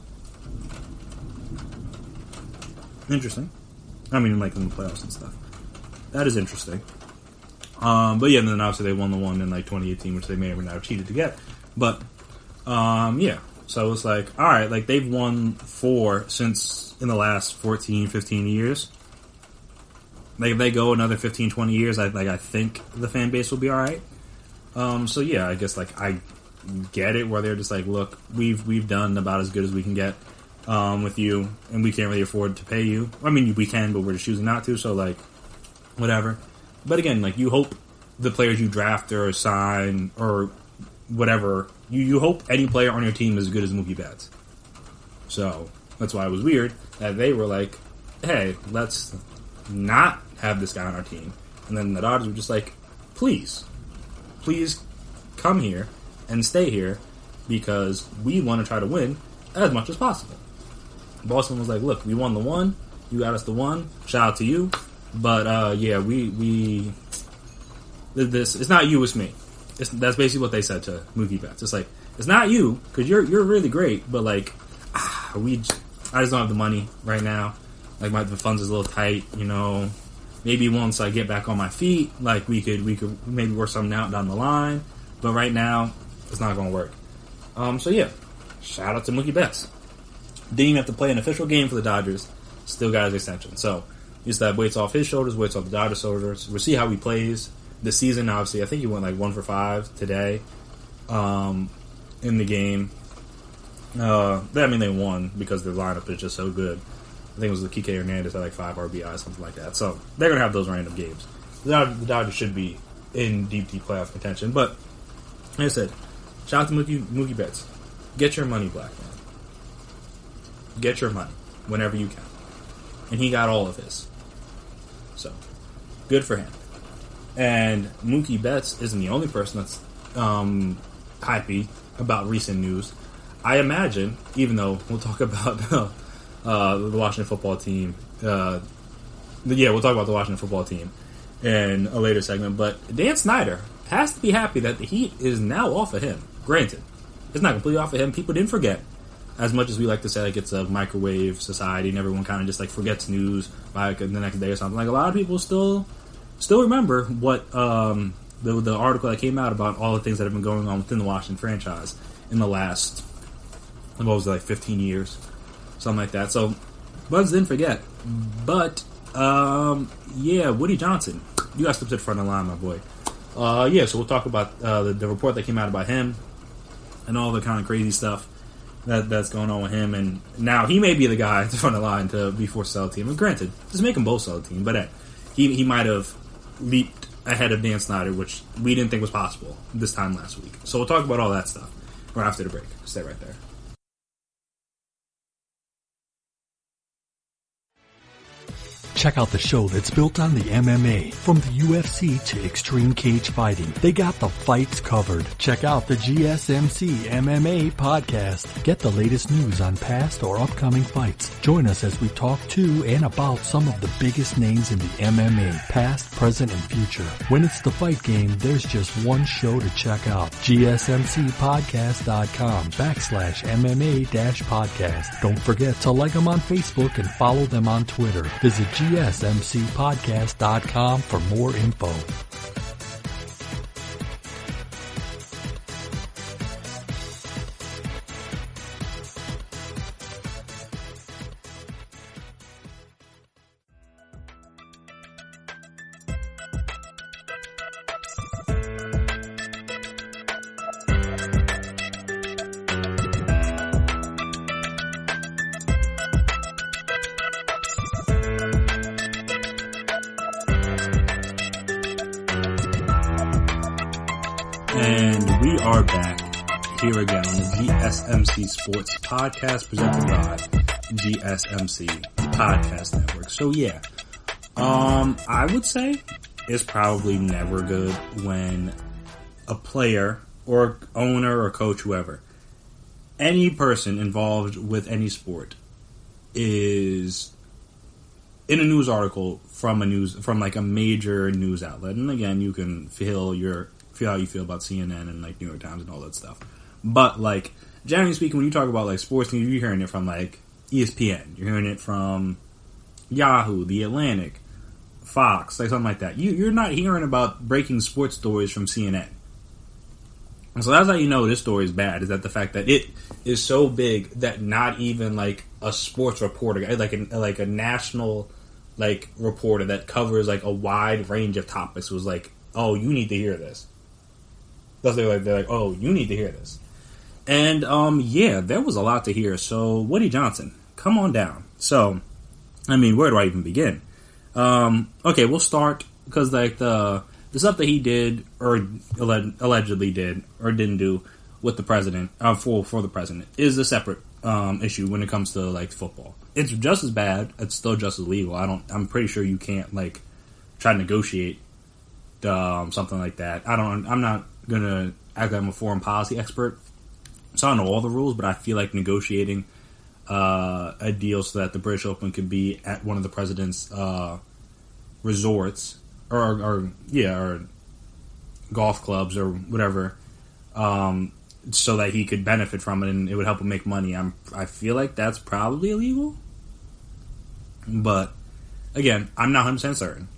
Interesting. I mean, like in the playoffs and stuff. That is interesting. But yeah, and then obviously they won the one in like 2018, which they may or may not have cheated to get. But yeah, so it's like, all right, like they've won 4 since in the last 14, 15 years. Like if they go another 15, 20 years, I think the fan base will be all right. So yeah, I guess like I get it where they're just like, look, we've done about as good as we can get with you, and we can't really afford to pay you. I mean, we can, but we're just choosing not to. So like, whatever. But again, like you hope the players you draft or sign or whatever, you hope any player on your team is as good as Mookie Betts. So that's why it was weird that they were like, hey, let's not have this guy on our team. And then the Dodgers were just like, please come here and stay here because we want to try to win as much as possible. Boston was like, look, we won the one, you got us the one, shout out to you. But yeah, we this it's not you, it's me. That's basically what they said to Mookie Betts. It's like, it's not you because you're really great, but like I just don't have the money right now. Like the funds is a little tight, you know. Maybe once I get back on my feet, like we could maybe work something out down the line. But right now, it's not going to work. So yeah, shout out to Mookie Betts. Didn't even have to play an official game for the Dodgers. Still got his extension. So just that weights off his shoulders, weights off the Dodgers' shoulders. We'll see how he plays this season. Obviously, I think he went like 1 for 5 today in the game. I mean, they won because their lineup is just so good. I think it was Kike Hernandez had like 5 RBI, something like that. So they're going to have those random games. The Dodgers should be in deep playoff contention. But like I said, shout out to Mookie Betts. Get your money, black man. Get your money whenever you can. And he got all of his. So, good for him. And Mookie Betts isn't the only person that's happy about recent news. I imagine, even though we'll talk about the Washington football team. We'll talk about the Washington football team in a later segment. But Dan Snyder has to be happy that the heat is now off of him. Granted, it's not completely off of him. People didn't forget. As much as we like to say, like it's a microwave society and everyone kind of just like forgets news by like, the next day or something. Like a lot of people still remember what the article that came out about all the things that have been going on within the Washington franchise in the last, what was it, like 15 years, something like that. So Buds didn't forget. But yeah, Woody Johnson, you got slipped to the front of the line, my boy. Yeah, so we'll talk about the report that came out about him and all the kind of crazy stuff that's going on with him, and now he may be the guy at the front of the line to be forced to sell the team. And granted, just make them both sell the team, but he might have leaped ahead of Dan Snyder, which we didn't think was possible this time last week. So we'll talk about all that stuff right after the break. Stay right there. Check out the show that's built on the MMA. From the UFC to extreme cage fighting, they got the fights covered. Check out the GSMC MMA podcast. Get the latest news on past or upcoming fights. Join us as we talk to and about some of the biggest names in the MMA, past, present, and future. When it's the fight game, there's just one show to check out. GSMCpodcast.com/MMA-podcast. Don't forget to like them on Facebook and follow them on Twitter. Visit GSMCpodcast.com for more info. are back here again on the GSMC Sports Podcast presented by GSMC Podcast Network. So yeah, I would say it's probably never good when a player or owner or coach, whoever, any person involved with any sport is in a news article from like a major news outlet. And again, you can feel how you feel about CNN and like New York Times and all that stuff. But like generally speaking, when you talk about like sports news, you're hearing it from like ESPN, you're hearing it from Yahoo, The Atlantic, Fox, like something like that. You're not hearing about breaking sports stories from CNN. And so that's how you know this story is bad, is that the fact that it is so big that not even like a sports reporter, like a national like reporter that covers like a wide range of topics was like, oh, you need to hear this. They're like, oh, you need to hear this. And yeah, there was a lot to hear. So Woody Johnson, come on down. So, I mean, where do I even begin? Okay, we'll start because like the stuff that he did or allegedly did or didn't do with the president for the president is a separate issue when it comes to like football. It's just as bad. It's still just as legal. I'm pretty sure you can't like try to negotiate something like that. I'm not gonna act like I'm a foreign policy expert, so I don't know all the rules, but I feel like negotiating a deal so that the British Open could be at one of the president's resorts or golf clubs or whatever, so that he could benefit from it and it would help him make money. I feel like that's probably illegal, but again, I'm not 100% certain,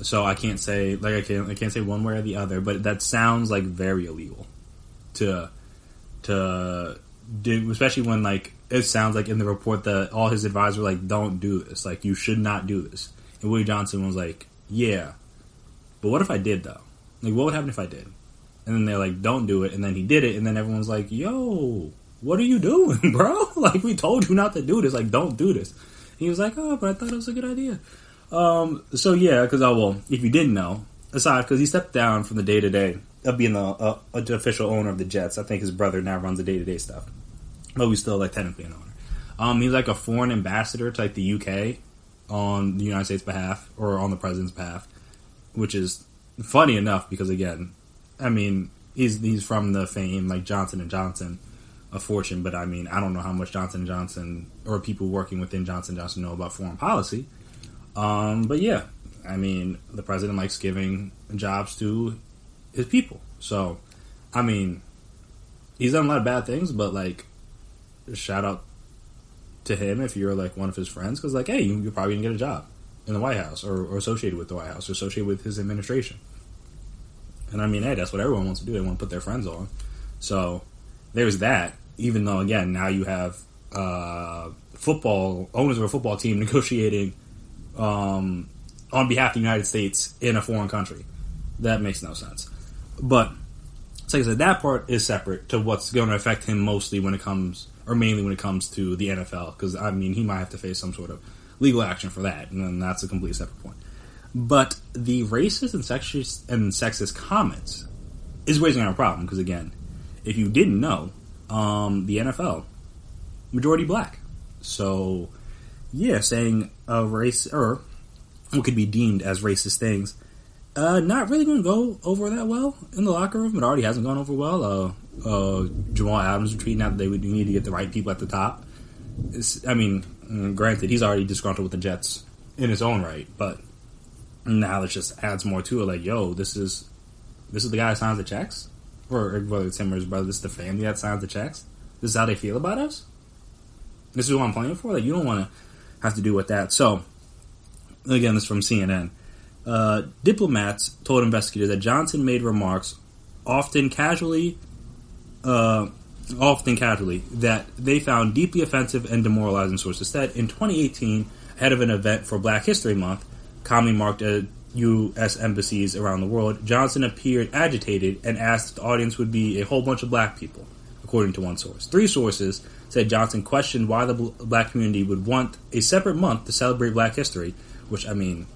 so I can't say like I can't say one way or the other. But that sounds like very illegal to do, especially when like it sounds like in the report that all his advisors were like, don't do this, like you should not do this. And Woody Johnson was like, yeah, but what if I did though? Like, what would happen if I did? And then they're like, don't do it. And then he did it. And then everyone's like, yo, what are you doing, bro? Like, we told you not to do this. Like, don't do this. And he was like, oh, but I thought it was a good idea. So yeah, because if you didn't know, aside, because he stepped down from the day-to-day of being the official owner of the Jets. I think his brother now runs the day-to-day stuff. But he's still like technically an owner. He's like a foreign ambassador to like the UK on the United States behalf or on the president's behalf, which is funny enough because again, I mean, he's from the fame like Johnson & Johnson, a fortune, but I mean, I don't know how much Johnson & Johnson or people working within Johnson & Johnson know about foreign policy. But yeah, I mean, the president likes giving jobs to his people. So, I mean, he's done a lot of bad things, but like, shout out to him if you're like one of his friends, because like, hey, you're probably gonna get a job in the White House or associated with the White House or associated with his administration. And I mean, hey, that's what everyone wants to do. They want to put their friends on. So there's that. Even though, again, now you have football owners of a football team negotiating on behalf of the United States in a foreign country. That makes no sense. But like I said, that part is separate to what's going to affect him mostly when it comes, or mainly when it comes to the NFL. Because I mean, he might have to face some sort of legal action for that, and then that's a completely separate point. But the racist and sexist comments is raising our problem because, again, if you didn't know, the NFL, majority black. So, yeah, saying a race, or what could be deemed as racist things, not really going to go over that well in the locker room. It already hasn't gone over well. Jamal Adams tweeting out that they would need to get the right people at the top. I mean, granted, he's already disgruntled with the Jets in his own right, but now it just adds more to it. Like, yo, this is the guy that signs the checks, or whether it's him or his brother, this is the family that signs the checks. This is how they feel about us. This is what I'm playing for. Like, you don't want to have to do with that. So, again, this is from CNN. Diplomats told investigators that Johnson made remarks often casually that they found deeply offensive and demoralizing. Sources said in 2018, ahead of an event for Black History Month, commonly marked at U.S. embassies around the world, Johnson appeared agitated and asked if the audience would be a whole bunch of black people, according to one source. 3 sources said Johnson questioned why the black community would want a separate month to celebrate Black history, which, I mean,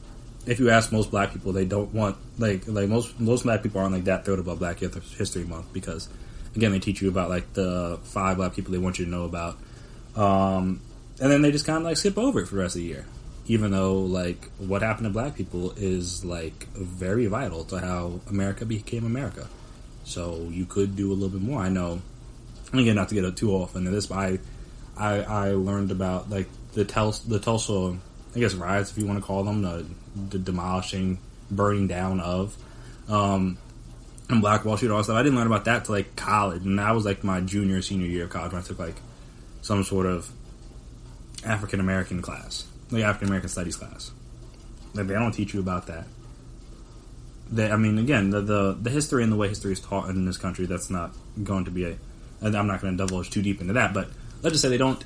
if you ask most black people, they don't want, like most black people aren't like that thrilled about Black History Month because, again, they teach you about like the 5 black people they want you to know about, and then they just kind of like skip over it for the rest of the year, even though like what happened to black people is like very vital to how America became America. So you could do a little bit more. I know, again, not to get too off into this, but I learned about like the Tulsa, I guess, riots, if you want to call them, the demolishing, burning down of, and Black Wall Street, all that stuff. I didn't learn about that till like college, and that was like my senior year of college when I took like some sort of African American class, like African American Studies class. Like they don't teach you about that. I mean, again, the history and the way history is taught in this country, that's not going to be and I'm not going to divulge too deep into that, but let's just say they don't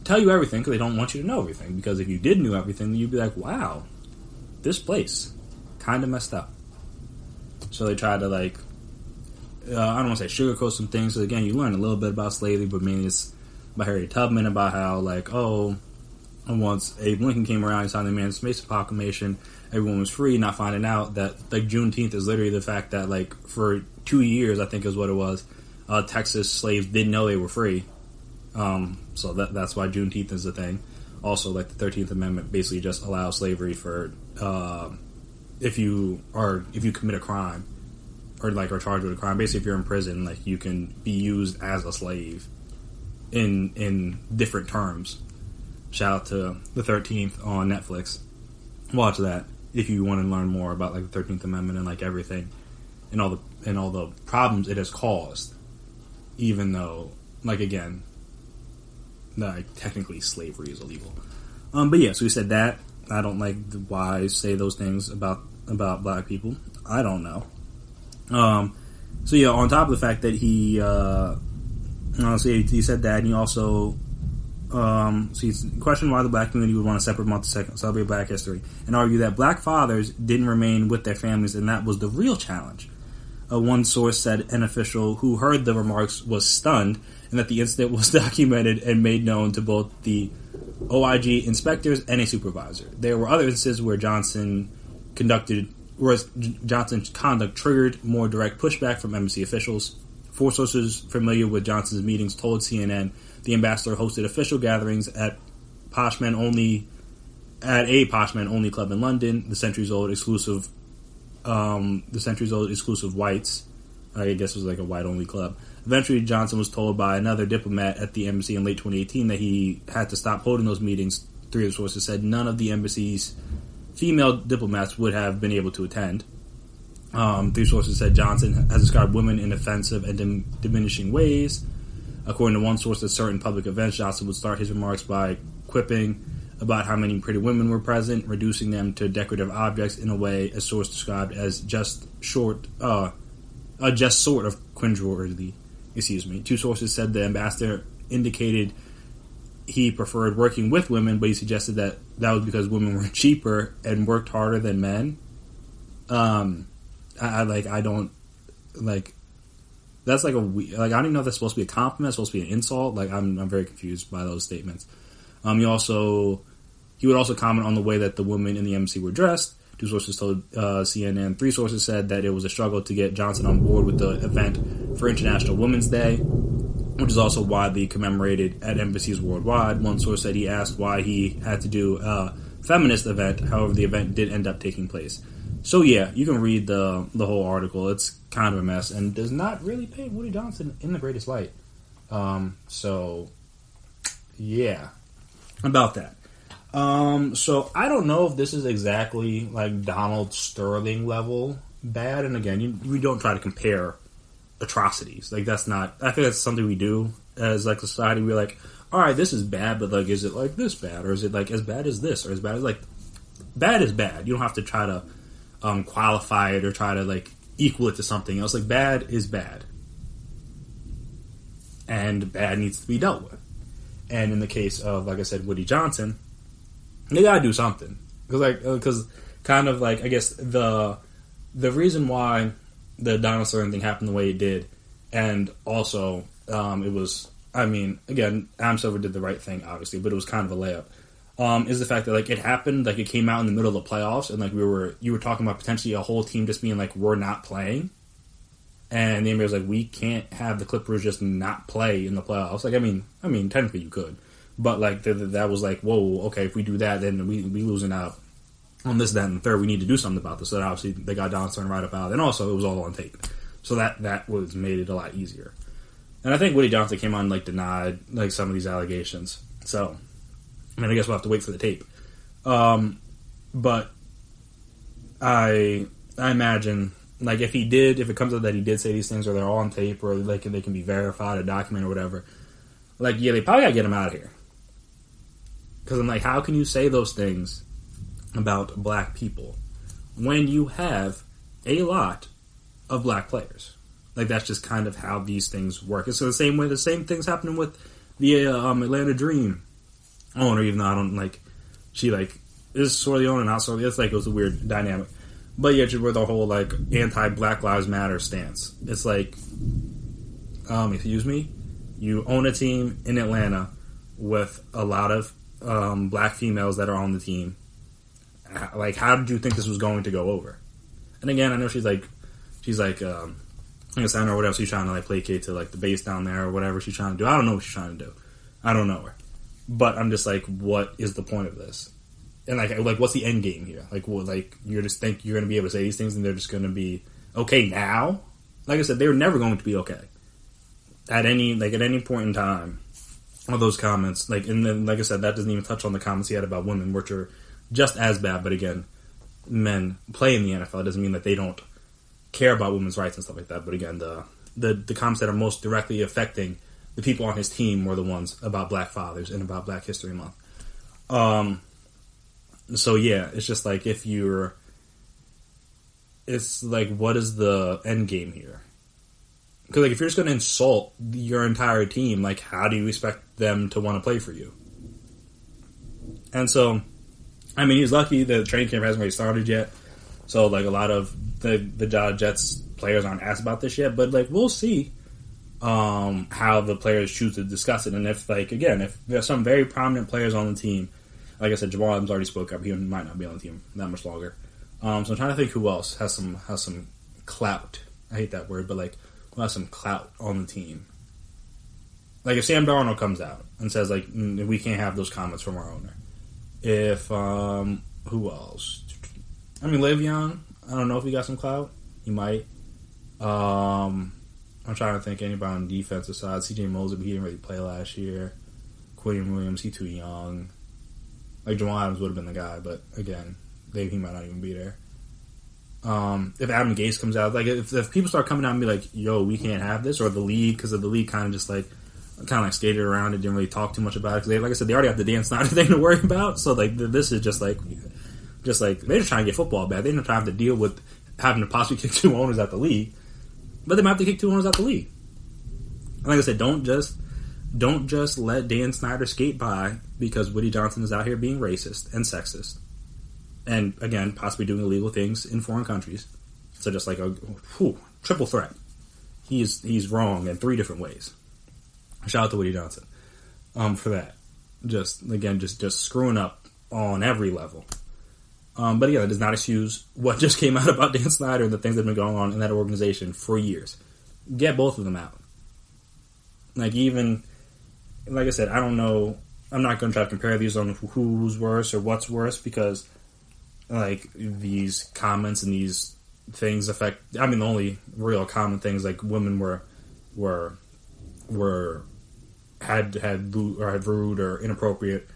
tell you everything because they don't want you to know everything, because if you did know everything, then you'd be like, wow, this place kind of messed up. So they try to like, I don't want to say sugarcoat some things, so again, you learn a little bit about slavery, but mainly it's about Harriet Tubman, about how like, once Abe Lincoln came around, he signed the Emancipation Proclamation, everyone was free, not finding out that like Juneteenth is literally the fact that like for 2 years, I think is what it was, Texas slaves didn't know they were free. So that's why Juneteenth is the thing. Also, like the 13th Amendment basically just allows slavery for if you commit a crime or like are charged with a crime. Basically, if you're in prison, like you can be used as a slave in different terms. Shout out to the 13th on Netflix. Watch that if you want to learn more about like the 13th Amendment and like everything and all the problems it has caused. Even though, like, again, technically slavery is illegal. But yeah, so he said that. I don't like why I say those things about black people. I don't know. So yeah, on top of the fact that he said that, and he also so he's questioned why the black community would want a separate month to celebrate Black history, and argue that black fathers didn't remain with their families, and that was the real challenge. One source said an official who heard the remarks was stunned, and that the incident was documented and made known to both the OIG inspectors and a supervisor. There were other instances where Johnson's conduct triggered more direct pushback from embassy officials. 4 sources familiar with Johnson's meetings told CNN the ambassador hosted official gatherings at a posh man only club in London, the centuries-old exclusive whites. I guess it was like a white-only club. Eventually, Johnson was told by another diplomat at the embassy in late 2018 that he had to stop holding those meetings. 3 of the sources said none of the embassy's female diplomats would have been able to attend. 3 sources said Johnson has described women in offensive and diminishing ways. According to one source, at certain public events, Johnson would start his remarks by quipping about how many pretty women were present, reducing them to decorative objects in a way a source described as just sort of cringeworthy. 2 sources said the ambassador indicated he preferred working with women, but he suggested that was because women were cheaper and worked harder than men. That's like I don't even know if that's supposed to be a compliment, it's supposed to be an insult. Like I'm very confused by those statements. He would also comment on the way that the women in the embassy were dressed. 2 sources told CNN. 3 sources said that it was a struggle to get Johnson on board with the event for International Women's Day, which is also widely commemorated at embassies worldwide. One source said he asked why he had to do a feminist event. However, the event did end up taking place. So yeah, you can read the whole article. It's kind of a mess and does not really paint Woody Johnson in the greatest light. So yeah, about that. So I don't know if this is exactly like Donald Sterling level bad. And again, we don't try to compare atrocities. Like that's not. I think that's something we do as like a society. We're like, all right, this is bad, but like, is it like this bad, or is it like as bad as this, or as bad as like bad is bad. You don't have to try to qualify it or try to like equal it to something else. Like bad is bad, and bad needs to be dealt with. And in the case of, like I said, Woody Johnson, they gotta do something because kind of like I guess the reason why the Donald Sterling thing happened the way it did, and also it was, I mean, again, Adam Silver did the right thing obviously, but it was kind of a layup. is the fact that like it happened, like it came out in the middle of the playoffs, and like you were talking about potentially a whole team just being like, we're not playing, and the NBA was like, we can't have the Clippers just not play in the playoffs. Like I mean technically you could, but like that was like, whoa, okay, if we do that, then we losing out on this, that, and the third. We need to do something about this. So that obviously they got Donaldson right about it, and also it was all on tape, so that was made it a lot easier. And I think Woody Johnson came on like denied like some of these allegations. So I mean, I guess we'll have to wait for the tape. But I imagine like if it comes out that he did say these things, or they're all on tape, or like they can be verified or documented or whatever, like yeah, they probably gotta get him out of here. Because I'm like, how can you say those things about black people when you have a lot of black players? Like that's just kind of how these things work. It's the same way. The same thing's happening with the Atlanta Dream owner, even though I don't like. She like is sort of the owner, not sort of. It's like it was a weird dynamic. But yeah, with the whole like anti-Black Lives Matter stance, it's like, excuse me, you own a team in Atlanta with a lot of black females that are on the team. Like, how did you think this was going to go over? And again, I know she's like, I guess I don't know what else she's trying to like placate to like the base down there or whatever she's trying to do. I don't know what she's trying to do. I don't know her. But I'm just like, what is the point of this? And like what's the end game here? Like, what, like you just think you're going to be able to say these things and they're just going to be okay now? Like I said, they were never going to be okay at any point in time. All those comments, like, and then like I said, that doesn't even touch on the comments he had about women, which are just as bad. But again, men play in the NFL. It doesn't mean that they don't care about women's rights and stuff like that. But again, the comments that are most directly affecting the people on his team were the ones about black fathers and about Black History Month. So yeah, it's just like it's like, what is the end game here? Because like if you're just going to insult your entire team, like how do you expect them to want to play for you? And so, I mean, he's lucky the training camp hasn't really started yet. So like a lot of the Jets players aren't asked about this yet, but like we'll see how the players choose to discuss it. And if like again, if there's some very prominent players on the team, like I said, Jamal Adams already spoke up. He might not be on the team that much longer. So I'm trying to think who else has some clout. I hate that word, but like who has some clout on the team. Like if Sam Darnold comes out and says like we can't have those comments from our owner. If who else? I mean, Le'Veon, I don't know if he got some clout. He might. I'm trying to think anybody on the defensive side. CJ Mosley, but he didn't really play last year. Quinn Williams, he's too young. Like, Jamal Adams would have been the guy, but again, he might not even be there. If Adam Gase comes out, like, if people start coming out and be like, yo, we can't have this, or the league, because the league kind of skated around and didn't really talk too much about it, because like I said, they already have the Dan Snyder thing to worry about, so like this is just like they're just trying to get football back. They're not trying to deal with having to possibly kick two owners out the league, but they might have to kick two owners out the league. And like I said, don't just let Dan Snyder skate by because Woody Johnson is out here being racist and sexist, and again possibly doing illegal things in foreign countries. So just like a triple threat. He's wrong in 3 different ways. Shout out to Woody Johnson for that. Just screwing up on every level. But yeah, that does not excuse what just came out about Dan Snyder and the things that have been going on in that organization for years. Get both of them out. Like I said, I don't know. I'm not going to try to compare these on who's worse or what's worse because, like, these comments and these things affect. I mean, the only real common things like women had rude or inappropriate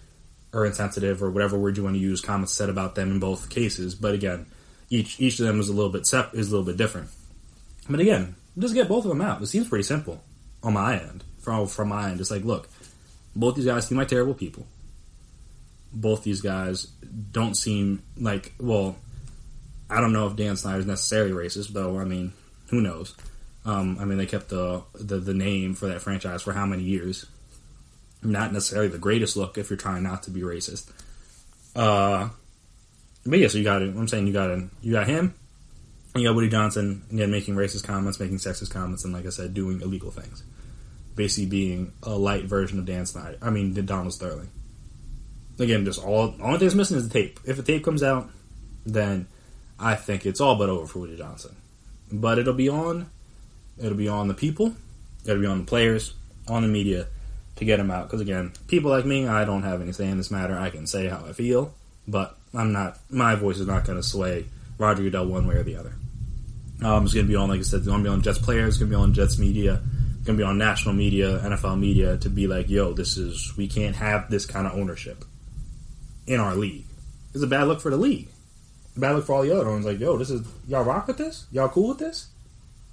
or insensitive or whatever word you want to use, comments said about them in both cases. But again, each of them is a little bit different. But again, just get both of them out. It seems pretty simple on my end. From my end, it's like, look, both these guys seem like terrible people. Both these guys don't seem like, well, I don't know if Dan Snyder is necessarily racist, though. I mean, who knows? I mean, they kept the name for that franchise for how many years? Not necessarily the greatest look if you're trying not to be racist. But yeah, so you got him, and you got Woody Johnson again making racist comments, making sexist comments, and like I said, doing illegal things. Basically being a light version of Donald Sterling. Again, just only thing that's missing is the tape. If the tape comes out, then I think it's all but over for Woody Johnson. But it'll be on the people, it'll be on the players, on the media to get him out. Because again, people like me, I don't have any say in this matter. I can say how I feel, but my voice is not going to sway Roger Goodell one way or the other. It's going to be on, like I said, it's going to be on Jets players, it's going to be on Jets media, it's going to be on national media, NFL media, to be like, yo, we can't have this kind of ownership in our league. It's a bad look for the league. A bad look for all the other owners. Like, yo, y'all rock with this? Y'all cool with this?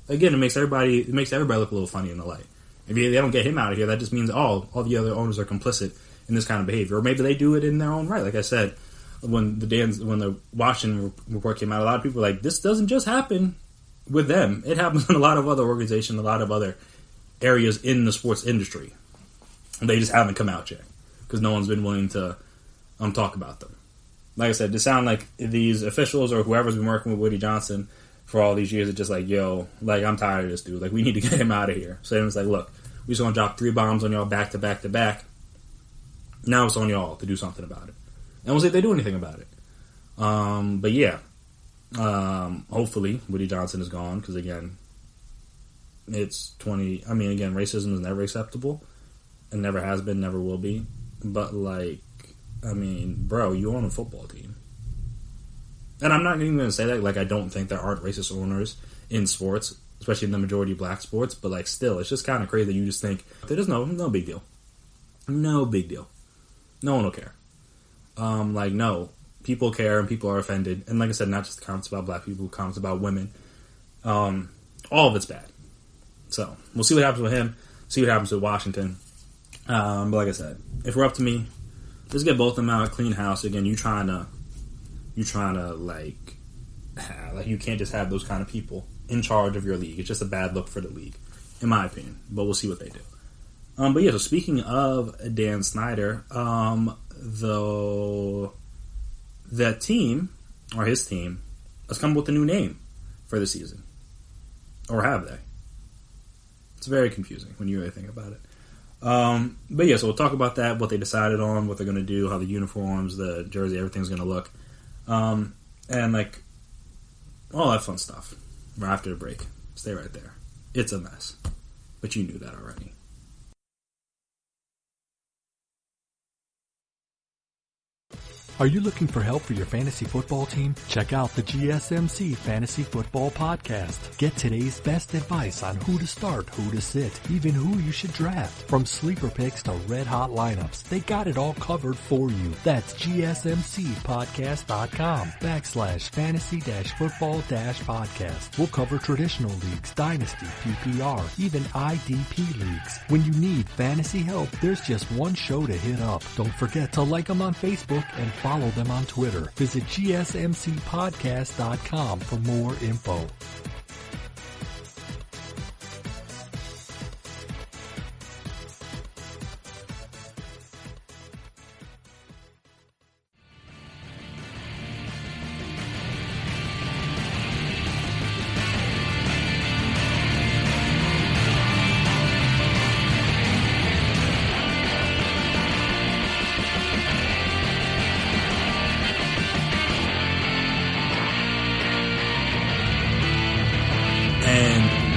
Again, it makes everybody look a little funny in the light. If they don't get him out of here, that just means all the other owners are complicit in this kind of behavior. Or maybe they do it in their own right. Like I said, when the Washington report came out, a lot of people were like, this doesn't just happen with them. It happens in a lot of other organizations, a lot of other areas in the sports industry. And they just haven't come out yet because no one's been willing to talk about them. Like I said, to sound like these officials or whoever's been working with Woody Johnson for all these years are just like, yo, like, I'm tired of this dude. Like, we need to get him out of here. So it's like, look, we just going to drop 3 bombs on y'all back to back to back. Now it's on y'all to do something about it. And we'll see if they do anything about it. But yeah, hopefully Woody Johnson is gone because, again, racism is never acceptable. It never has been, never will be. But, like, bro, you own a football team. And I'm not even going to say that, like, I don't think there aren't racist owners in sports, especially in the majority of black sports, but, like, still, it's just kind of crazy that you just think, there's no big deal. No big deal. No one will care. No. People care and people are offended. And like I said, not just the comments about black people, comments about women. All of it's bad. So, we'll see what happens with him, see what happens with Washington. But like I said, if we're up to me, let's get both of them out, clean house. Again, you trying to you can't just have those kind of people in charge of your league. It's just a bad look for the league, in my opinion. But we'll see what they do. But yeah, so speaking of Dan Snyder, that team, or his team, has come up with a new name for the season. Or have they? It's very confusing when you really think about it. But yeah, so we'll talk about that, what they decided on, what they're going to do, how the uniforms, the jersey, everything's going to look. And like, all that fun stuff. Right after the break. Stay right there. It's a mess. But you knew that already. Are you looking for help for your fantasy football team? Check out the GSMC Fantasy Football Podcast. Get today's best advice on who to start, who to sit, even who you should draft. From sleeper picks to red hot lineups, they got it all covered for you. That's GSMCpodcast.com/fantasy-football-podcast. We'll cover traditional leagues, dynasty, PPR, even IDP leagues. When you need fantasy help, there's just one show to hit up. Don't forget to like them on Facebook and follow them on Twitter. Visit GSMCpodcast.com for more info.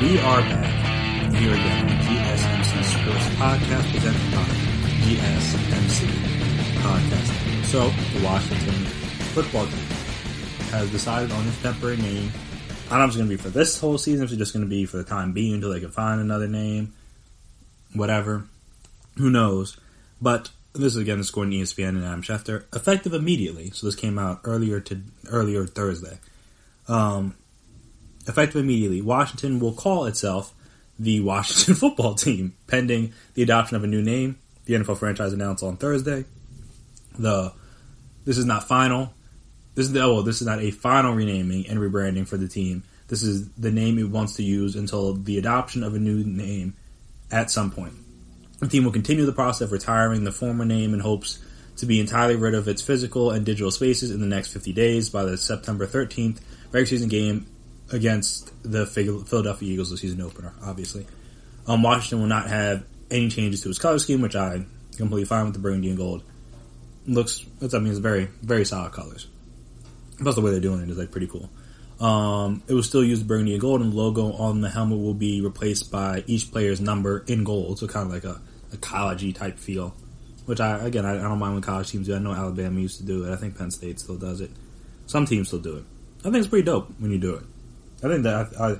We are back here again on the GSMC Sports Podcast presented by GSMC Podcast. So, the Washington football team has decided on this temporary name. I don't know if it's going to be for this whole season, if it's just going to be for the time being until they can find another name, whatever. Who knows? But this is again, this according to ESPN and Adam Schefter, effective immediately. So this came out earlier Thursday. Effective immediately, Washington will call itself the Washington football team, pending the adoption of a new name. The NFL franchise announced on Thursday. This is not final. This is not a final renaming and rebranding for the team. This is the name it wants to use until the adoption of a new name at some point. The team will continue the process of retiring the former name in hopes to be entirely rid of its physical and digital spaces in the next 50 days by the September 13th regular season game against the Philadelphia Eagles, the season opener, obviously. Washington will not have any changes to its color scheme, which I'm completely fine with, the burgundy and gold. it's very, very solid colors. Plus the way they're doing it is like pretty cool. It will still use burgundy and gold, and the logo on the helmet will be replaced by each player's number in gold, so kind of like a college-y type feel. Which I don't mind when college teams do. I know Alabama used to do it. I think Penn State still does it. Some teams still do it. I think it's pretty dope when you do it. I think that I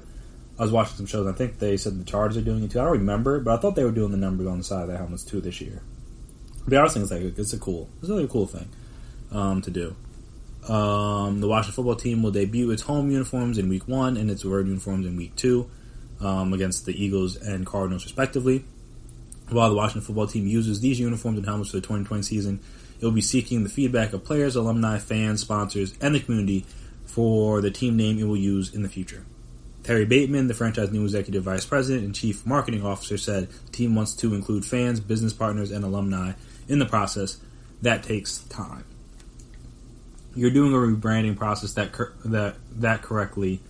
was watching some shows. And I think they said the Chargers are doing it too. I don't remember, but I thought they were doing the numbers on the side of their helmets too this year. To be honest, it's really a cool thing to do. The Washington football team will debut its home uniforms in Week 1 and its road uniforms in Week 2 against the Eagles and Cardinals, respectively. While the Washington football team uses these uniforms and helmets for the 2020 season, it will be seeking the feedback of players, alumni, fans, sponsors, and the community for the team name it will use in the future. Terry Bateman, the franchise new executive vice president and chief marketing officer, said the team wants to include fans, business partners, and alumni in the process. That takes time. You're doing a rebranding process that correctly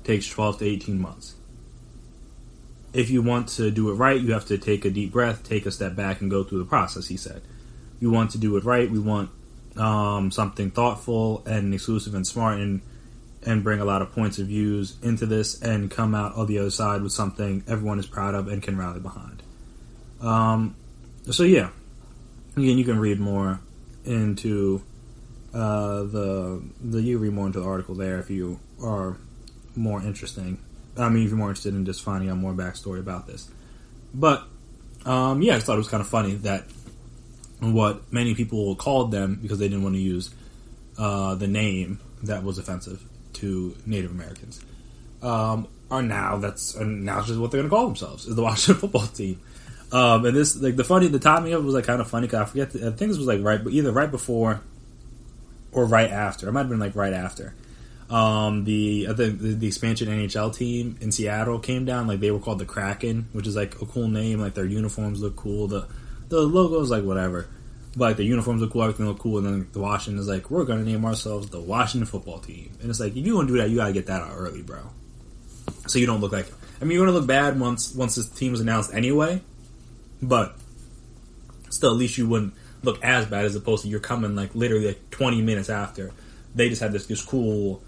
takes 12 to 18 months. If you want to do it right, you have to take a deep breath, take a step back, and go through the process, he said. We want to do it right. We want something thoughtful and exclusive and smart and bring a lot of points of views into this and come out on the other side with something everyone is proud of and can rally behind. So yeah, again, you can read more into you read more into the article there if you are more interested. If you're more interested in just finding out more backstory about this. But I just thought it was kind of funny that what many people called them because they didn't want to use the name that was offensive to Native Americans are now just what they're going to call themselves, is the Washington football team. And this, like, the timing of it was like kind of funny. Cause I think this was like either right before or right after. It might have been like right after. The expansion NHL team in Seattle came down. Like, they were called the Kraken, which is like a cool name. Like, their uniforms look cool. The logo's like whatever. But like, the uniforms look cool, everything look cool, and then the Washington is like, we're gonna name ourselves the Washington football team. And it's like, if you want to do that, you gotta get that out early, bro. So you don't look like, you're gonna look bad once this team was announced anyway, but still, at least you wouldn't look as bad as opposed to you're coming like literally like 20 minutes after. They just had this cool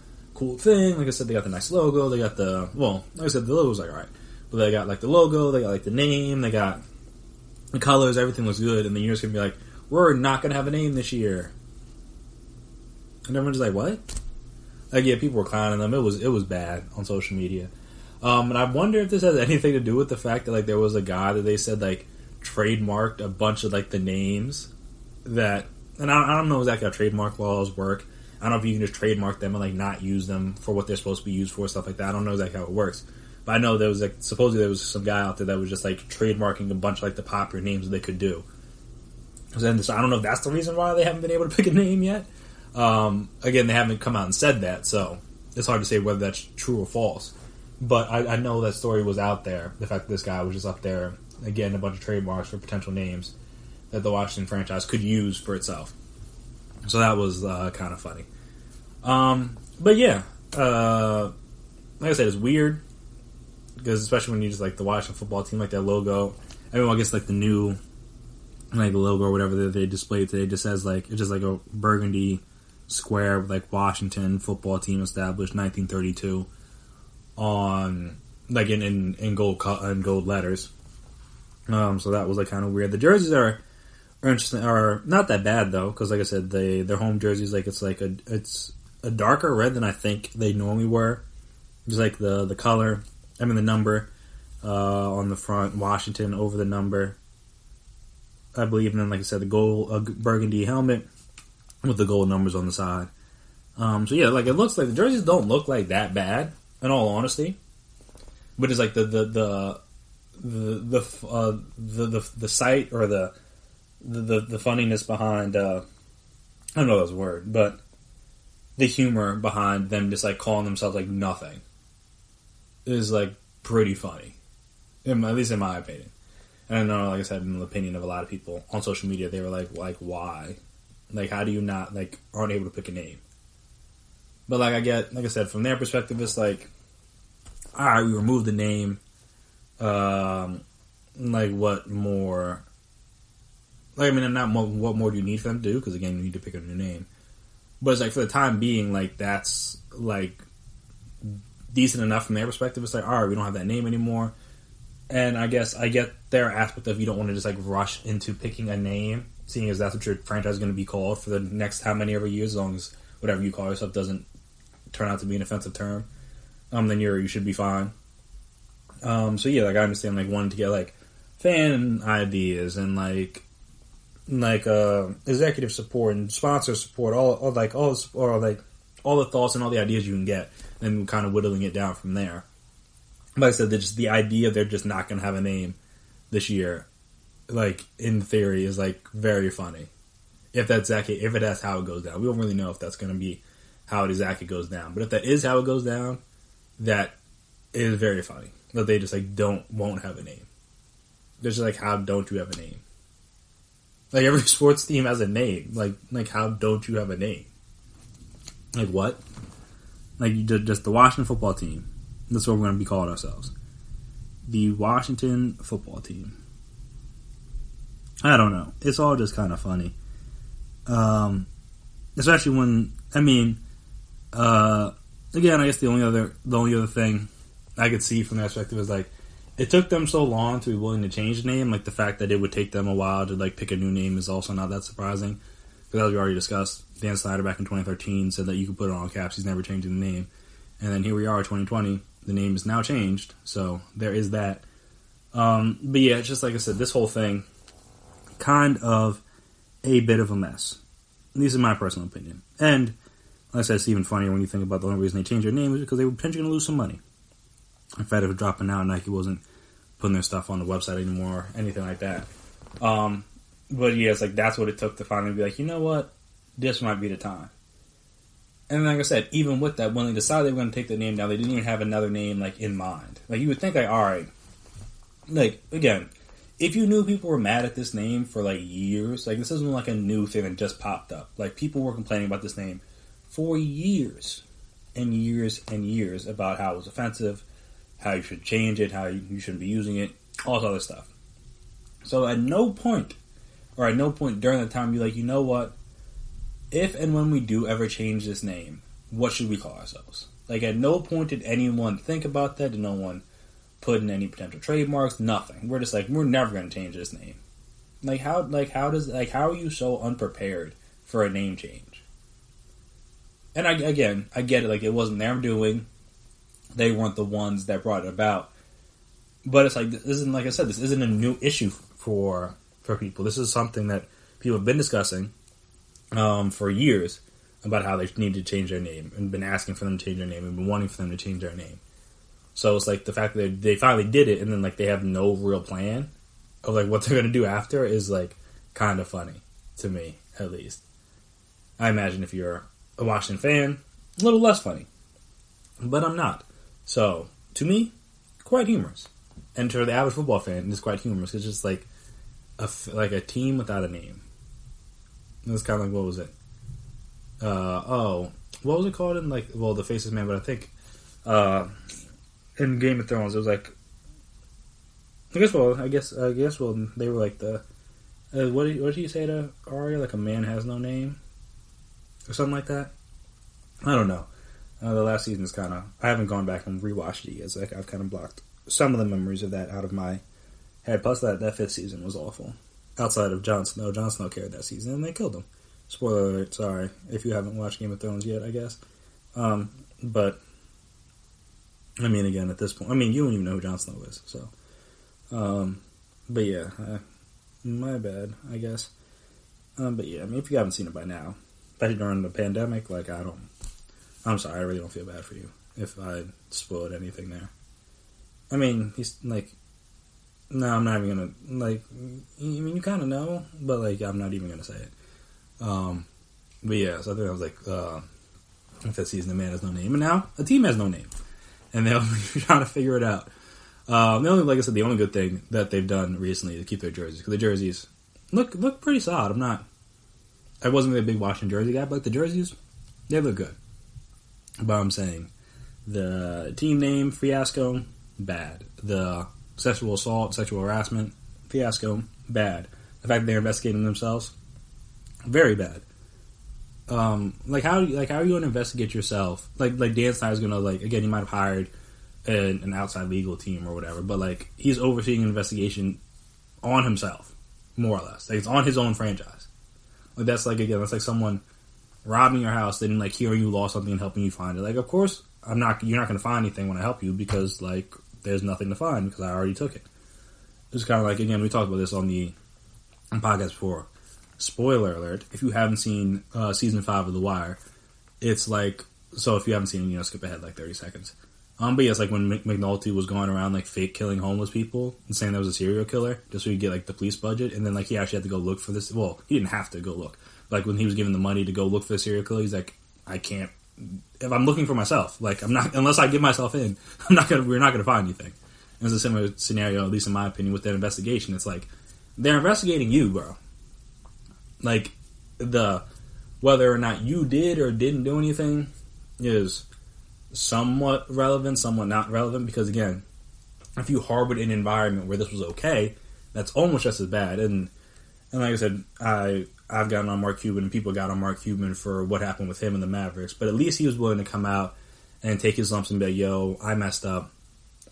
thing. Like I said, they got the nice logo. They got the logo's like alright, but they got like the logo. They got like the name. They got the colors. Everything looks good. And then you're just gonna be like, we're not gonna have a name this year. And everyone's just like, what? Like, yeah, people were clowning them. It was bad on social media. And I wonder if this has anything to do with the fact that like there was a guy that they said like trademarked a bunch of like the names that, and I don't know exactly how trademark laws work. I don't know if you can just trademark them and like not use them for what they're supposed to be used for, stuff like that. I don't know exactly how it works. But I know there was like, supposedly there was some guy out there that was just like trademarking a bunch of like the popular names that they could do. So I don't know if that's the reason why they haven't been able to pick a name yet. Again, they haven't come out and said that, so it's hard to say whether that's true or false. But I know that story was out there. The fact that this guy was just up there, again, a bunch of trademarks for potential names that the Washington franchise could use for itself. So that was kind of funny. But yeah, like I said, it's weird because especially when you just like the Washington football team, like their logo. Everyone gets like the new like logo or whatever that they displayed today. Just says like it's just like a burgundy square with like Washington football team established 1932 on like in gold letters. So that was like kind of weird. The jerseys are interesting, are not that bad though, because like I said, their home jerseys it's a darker red than I think they normally were. Just like the color, the number on the front, Washington over the number, I believe, and then like I said, the gold burgundy helmet with the gold numbers on the side. So yeah, like it looks like the jerseys don't look like that bad, in all honesty. But it's like the site or the funniness behind I don't know if that's a word, but the humor behind them just like calling themselves like nothing is like pretty funny, at least in my opinion. And I know, like I said, in the opinion of a lot of people on social media, they were like why? Like, how do you not like aren't able to pick a name? But like I said, from their perspective, it's like, all right, we removed the name. Like, what more Like, I mean, not what more do you need for them to do? Because, again, you need to pick a new name. But it's like, for the time being, like, that's, like, decent enough from their perspective. It's like, all right, we don't have that name anymore. And I guess I get their aspect of you don't want to just, like, rush into picking a name, seeing as that's what your franchise is going to be called for the next how many ever years, as long as whatever you call yourself doesn't turn out to be an offensive term. Then you should be fine. So, yeah, like, I understand, like, wanting to get, like, fan ideas and, like executive support and sponsor support, all the thoughts and all the ideas you can get, and kind of whittling it down from there. Like I said, just the idea they're just not going to have a name this year, like, in theory, is, like, very funny. If that's how it goes down. We don't really know if that's going to be how it exactly goes down. But if that is how it goes down, that is very funny. That they just, like, won't have a name. They're just like, how don't you have a name? Like, every sports team has a name. Like how don't you have a name? Like, what? Like, just the Washington football team. That's what we're going to be calling ourselves. The Washington football team. I don't know. It's all just kind of funny. Especially when, I mean, again, I guess the only other thing I could see from that perspective is, like, it took them so long to be willing to change the name. Like, the fact that it would take them a while to, like, pick a new name is also not that surprising. Because as we already discussed, Dan Snyder back in 2013 said that you could put it on all caps. He's never changing the name. And then here we are, 2020. The name is now changed. So there is that. But yeah, it's just like I said, this whole thing, kind of a bit of a mess. At least in my personal opinion. And, like I said, it's even funnier when you think about the only reason they changed their name is because they were potentially going to lose some money. In fact, it was dropping out, Nike wasn't putting their stuff on the website anymore, anything like that. But yeah, it's like that's what it took to finally be like, you know what, this might be the time. And like I said, even with that, when they decided they were going to take the name down, they didn't even have another name, like, in mind. Like, you would think, like, all right, like, again, if you knew people were mad at this name for, like, years, like, this isn't like a new thing that just popped up. Like, people were complaining about this name for years and years and years about how it was offensive, how you should change it, how you shouldn't be using it, all this other stuff. So at no point during the time, you're like, you know what? If and when we do ever change this name, what should we call ourselves? Like, at no point did anyone think about that. Did no one put in any potential trademarks? Nothing. We're just like, we're never going to change this name. How are you so unprepared for a name change? And I get it. Like, it wasn't their doing. They weren't the ones that brought it about. But it's like, this isn't, like I said, this isn't a new issue for people. This is something that people have been discussing for years about how they need to change their name and been asking for them to change their name and been wanting for them to change their name. So it's like the fact that they finally did it and then, like, they have no real plan of, like, what they're going to do after is, like, kind of funny to me, at least. I imagine if you're a Washington fan, a little less funny. But I'm not. So, to me, quite humorous. And to the average football fan, it's quite humorous. It's just like a team without a name. It's kind of like, what was it? What was it called in, like, well, The Faceless Man, but I think in Game of Thrones, it was like, I guess they were like the, what did he say to Arya? Like, a man has no name? Or something like that? I don't know. The last season is kind of, I haven't gone back and rewatched it yet, I've kind of blocked some of the memories of that out of my head. Plus, that fifth season was awful. Outside of Jon Snow. Jon Snow carried that season, and they killed him. Spoiler alert, sorry, if you haven't watched Game of Thrones yet, I guess. But, I mean, again, at this point, I mean, you don't even know who Jon Snow is, so. But yeah, my bad, I guess. But yeah, I mean, if you haven't seen it by now, especially during the pandemic, like, I'm sorry, I really don't feel bad for you if I spoiled anything there. I mean, he's like, no, I'm not even gonna, like, I mean, you kind of know, but, like, I'm not even gonna say it. But yeah, so I think I was like, fifth season, the man has no name, and now a team has no name, and they'll be trying to figure it out. Like I said, the only good thing that they've done recently is to keep their jerseys, because the jerseys look pretty solid. I wasn't really a big Washington jersey guy, but the jerseys, they look good. But I'm saying, the team name fiasco, bad. The sexual assault, sexual harassment fiasco, bad. The fact that they're investigating themselves, very bad. Like how are you going to investigate yourself? Like Dan Snyder's going to, like, again, he might have hired an outside legal team or whatever, but like he's overseeing an investigation on himself, more or less. Like it's on his own franchise. Like that's like, again, that's like someone robbing your house, then like hearing you lost something and helping you find it. Like, of course, you're not going to find anything when I help you because like there's nothing to find because I already took it. It's kind of like, again, we talked about this on the podcast before. Spoiler alert, if you haven't seen season 5 of The Wire, it's like, so if you haven't seen it, skip ahead like 30 seconds. But yeah, it's like when McNulty was going around like fake killing homeless people and saying there was a serial killer just so he could get like the police budget, and then like he actually had to go look for this. Well, he didn't have to go look. But, like when he was given the money to go look for the serial killer, he's like, I can't. If I'm looking for myself, like I'm not, unless I give myself in, we're not gonna find anything. And it's a similar scenario, at least in my opinion, with that investigation. It's like they're investigating you, bro. Like whether or not you did or didn't do anything is somewhat relevant, somewhat not relevant, because again, if you harbored an environment where this was okay, that's almost just as bad. And like I said, I've gotten on Mark Cuban and people got on Mark Cuban for what happened with him and the Mavericks, but at least he was willing to come out and take his lumps and be like, yo, I messed up.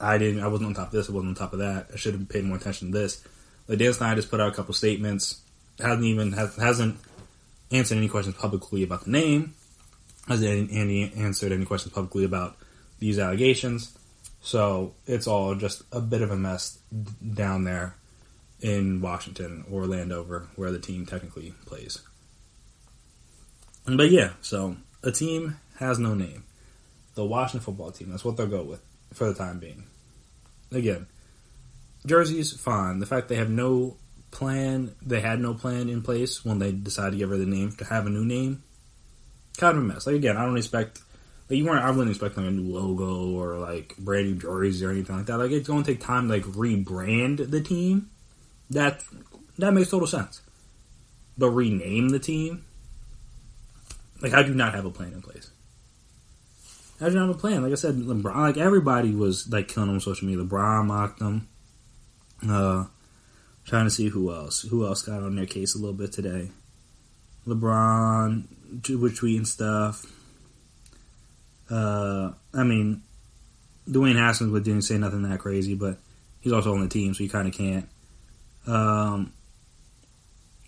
I wasn't on top of this, I wasn't on top of that. I should have paid more attention to this. Like Dan Snyder just put out a couple statements, hasn't answered any questions publicly about the name, hasn't answered any questions publicly about these allegations. So it's all just a bit of a mess down there in Washington or Landover, where the team technically plays. But yeah, so a team has no name. The Washington football team, that's what they'll go with for the time being. Again, jerseys, fine. The fact they have no plan, they had no plan in place when they decided to get rid of the name, to have a new name, kind of a mess. Like again, I wouldn't expect like a new logo or like brand new jerseys or anything like that. Like it's going to take time to like rebrand the team. That makes total sense. But rename the team? Like, how do you not have a plan in place? How do you not have a plan? Like I said, LeBron, like everybody was like killing him on social media. LeBron mocked them. Trying to see who else got on their case a little bit today. LeBron was tweeting stuff. I mean, Dwayne Haskins didn't say nothing that crazy, but he's also on the team, so you kind of can't.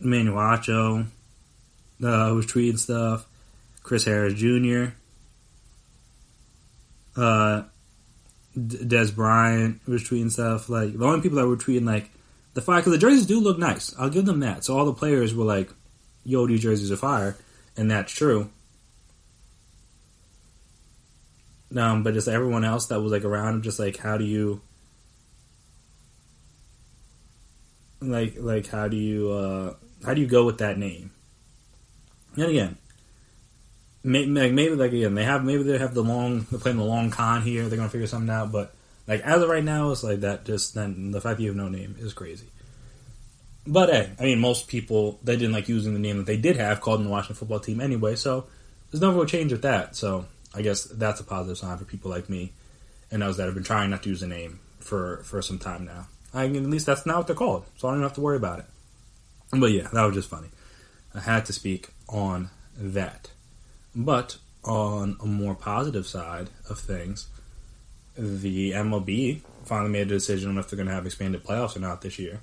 Emmanuel Acho was tweeting stuff. Chris Harris Jr. Des Bryant was tweeting stuff. Like the only people that were tweeting like the fire, because the jerseys do look nice. I'll give them that. So all the players were like, "Yo, these jerseys are fire," and that's true. But just everyone else that was like around him, just like, how do you? Like how do you go with that name? And again, maybe they're playing the long con here. They're gonna figure something out. But like as of right now, it's like that. Just then, the fact that you have no name is crazy. But hey, I mean, most people they didn't like using the name that they did have called in the Washington football team anyway. So there's no real change with that. So I guess that's a positive sign for people like me and those that have been trying not to use the name for some time now. At least that's not what they're called, so I don't have to worry about it. But yeah, that was just funny. I had to speak on that. But on a more positive side of things, the MLB finally made a decision on if they're going to have expanded playoffs or not this year.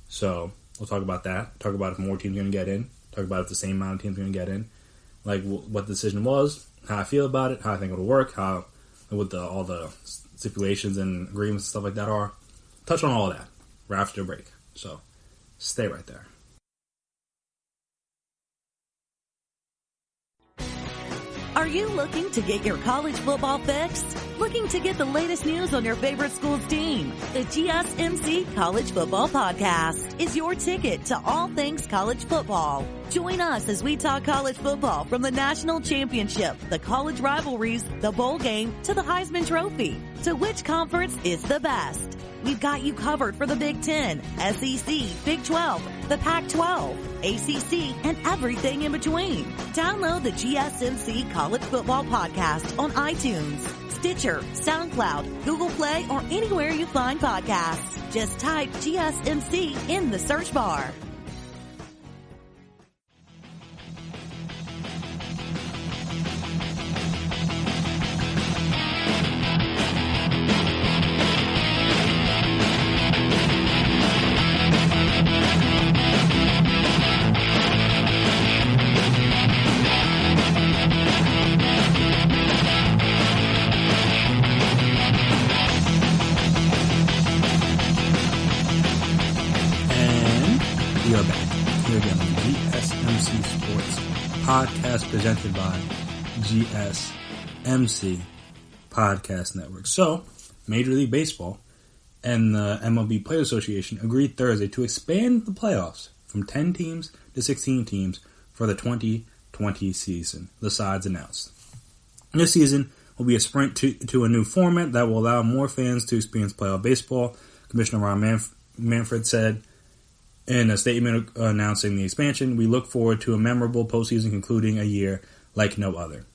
So we'll talk about that. Talk about if more teams are going to get in. Talk about if the same amount of teams are going to get in. Like what the decision was, how I feel about it, how I think it'll work, how what all the stipulations and agreements and stuff like that are. Touch on all of that right after the break. So stay right there. Are you looking to get your college football fix? Looking to get the latest news on your favorite school's team? The GSMC College Football Podcast is your ticket to all things college football. Join us as we talk college football from the national championship, the college rivalries, the bowl game, to the Heisman Trophy. To which conference is the best? We've got you covered for the Big Ten, SEC, Big 12, the Pac-12, ACC, and everything in between. Download the GSMC College Football Podcast on iTunes, Stitcher, SoundCloud, Google Play, or anywhere you find podcasts. Just type GSMC in the search bar. podcast presented by GSMC Podcast Network. So, Major League Baseball and the MLB Players Association agreed Thursday to expand the playoffs from 10 teams to 16 teams for the 2020 season, the sides announced. This season will be a sprint to a new format that will allow more fans to experience playoff baseball, Commissioner Ron Manfred said in a statement announcing the expansion. We look forward to a memorable postseason concluding a year like no other.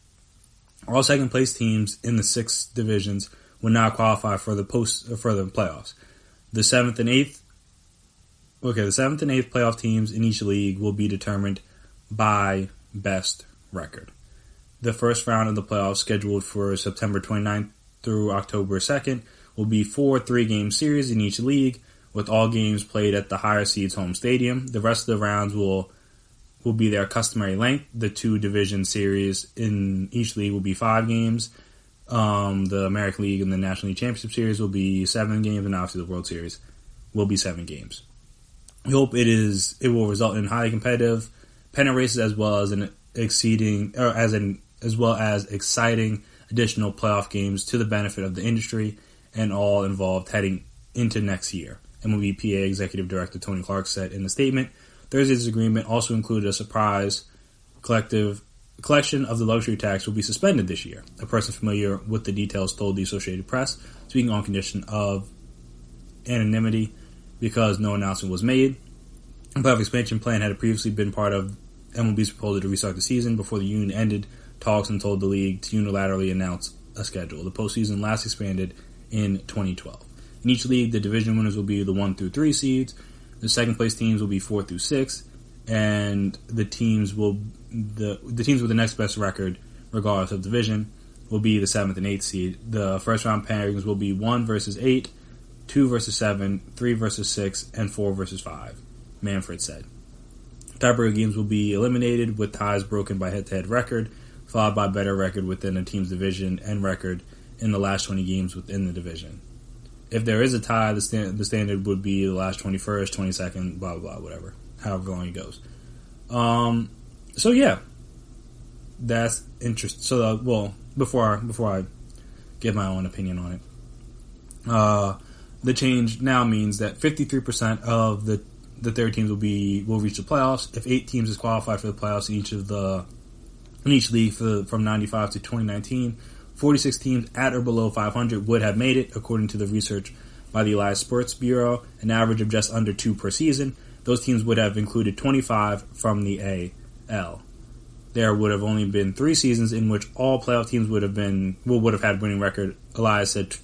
All second-place teams in the 6 divisions will now qualify for the playoffs. The 7th and 8th playoff teams in each league will be determined by best record. The first round of the playoffs, scheduled for September 29th through October 2nd, will be 4 3-game series in each league, with all games played at the higher seed's home stadium. The rest of the rounds will be their customary length. The 2 division series in each league will be 5 games. The American League and the National League Championship Series will be 7 games, and obviously the World Series will be 7 games. We hope it will result in highly competitive pennant races as well as exciting additional playoff games to the benefit of the industry and all involved heading into next year. MLBPA Executive Director Tony Clark said in the statement. Thursday's agreement also included a surprise collection of the luxury tax will be suspended this year. A person familiar with the details told the Associated Press, speaking on condition of anonymity because no announcement was made. The playoff expansion plan had previously been part of MLB's proposal to restart the season before the union ended talks and told the league to unilaterally announce a schedule. The postseason last expanded in 2012. In each league, the division winners will be the 1 through 3 seeds. The second place teams will be 4 through 6, and the teams with the next best record, regardless of division, will be the 7th and 8th seed. The first round pairings will be 1 versus 8, 2 versus 7, 3 versus 6, and 4 versus 5. Manfred said. Tiebreaker games will be eliminated with ties broken by head-to-head record, followed by better record within a team's division and record in the last 20 games within the division. If there is a tie, the standard would be the last 21st, 22nd, blah, blah, blah, whatever, however long it goes. So yeah, that's interesting. So, before I give my own opinion on it, the change now means that 53% of the 30 teams will reach the playoffs. If 8 teams is qualified for the playoffs in each league from 95 to 2019, 46 teams at or below 500 would have made it, according to the research by the Elias Sports Bureau, an average of just under 2 per season. Those teams would have included 25 from the AL. There would have only been 3 seasons in which all playoff teams would have had winning record. Elias said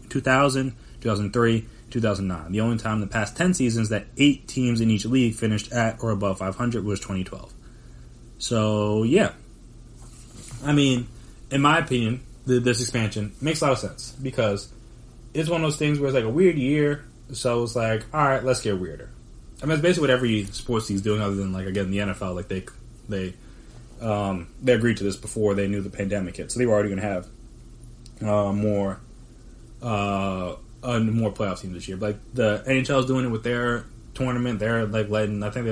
2000, 2003, 2009. The only time in the past 10 seasons that 8 teams in each league finished at or above 500 was 2012. So, yeah. I mean, in my opinion, this expansion makes a lot of sense because it's one of those things where it's like a weird year, so it's like, all right, let's get weirder. I mean, it's basically what every sports league's doing, other than like again the NFL. Like they agreed to this before they knew the pandemic hit, so they were already going to have more playoff teams this year. But like the NHL is doing it with their tournament. They're like letting, I think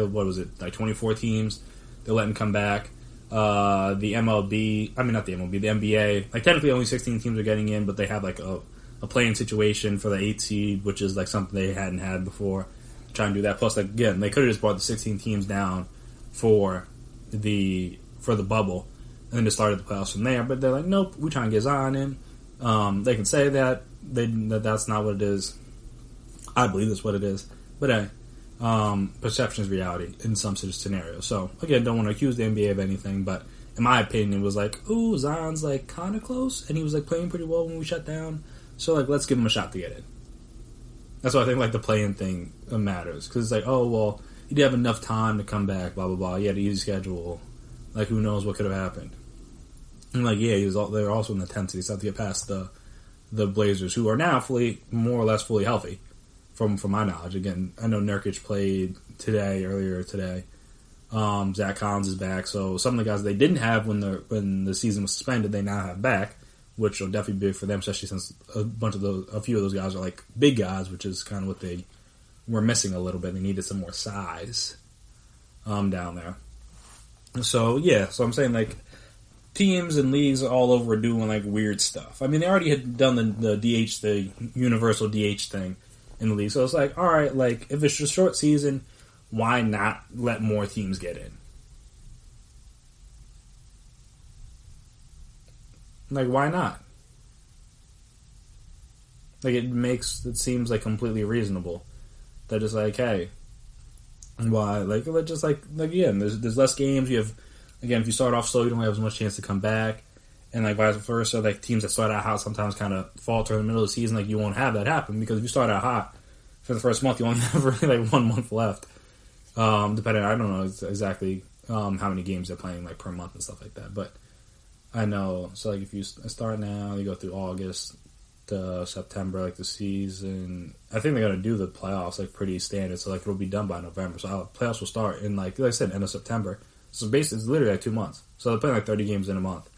like 24 teams. They're letting come back. The MLB, I mean not the MLB, the NBA, like technically only 16 teams are getting in, but they have like a playing situation for the 8 seed, which is like something they hadn't had before. Try and do that. Plus, like, again, they could have just brought the 16 teams down for the bubble and then just started the playoffs from there. But they're like, nope, we're trying to get Zion in. They can say that that's not what it is. I believe that's what it is. But hey, perception is reality in some sort of scenario. So again, don't want to accuse the NBA of anything, but in my opinion, it was like, ooh, Zion's like kind of close, and he was like playing pretty well when we shut down. So like, let's give him a shot to get in. That's why I think like the play-in thing matters, because it's like, oh well, he did have enough time to come back, blah blah blah. He had an easy schedule. Like, who knows what could have happened? And like, yeah, they were also in the 10th seed. He had to get past the Blazers, who are now more or less fully healthy, from my knowledge. Again, I know Nurkic played earlier today. Zach Collins is back, so some of the guys they didn't have when the season was suspended, they now have back, which will definitely be big for them, especially since a few of those guys are like big guys, which is kind of what they were missing a little bit. They needed some more size down there. So I'm saying like teams and leagues all over doing like weird stuff. I mean, they already had done the DH, the universal DH thing in the league. So it's like, all right, like if it's a short season, why not let more teams get in? Like, why not? Like, it seems like completely reasonable. That just like, hey, why? Like, just like again, there's less games. You have, again, if you start off slow, you don't have as much chance to come back, and like vice versa. Like teams that start out hot sometimes kind of falter in the middle of the season. Like you won't have that happen because if you start out hot for the first month, you only have really like 1 month left. Depending, I don't know exactly how many games they're playing like per month and stuff like that, but I know. So like if you start now, you go through August to September, like the season. I think they're gonna do the playoffs like pretty standard, so like it'll be done by November. So playoffs will start in like I said, end of September. So basically, it's literally like 2 months. So they're playing like 30 games in a month.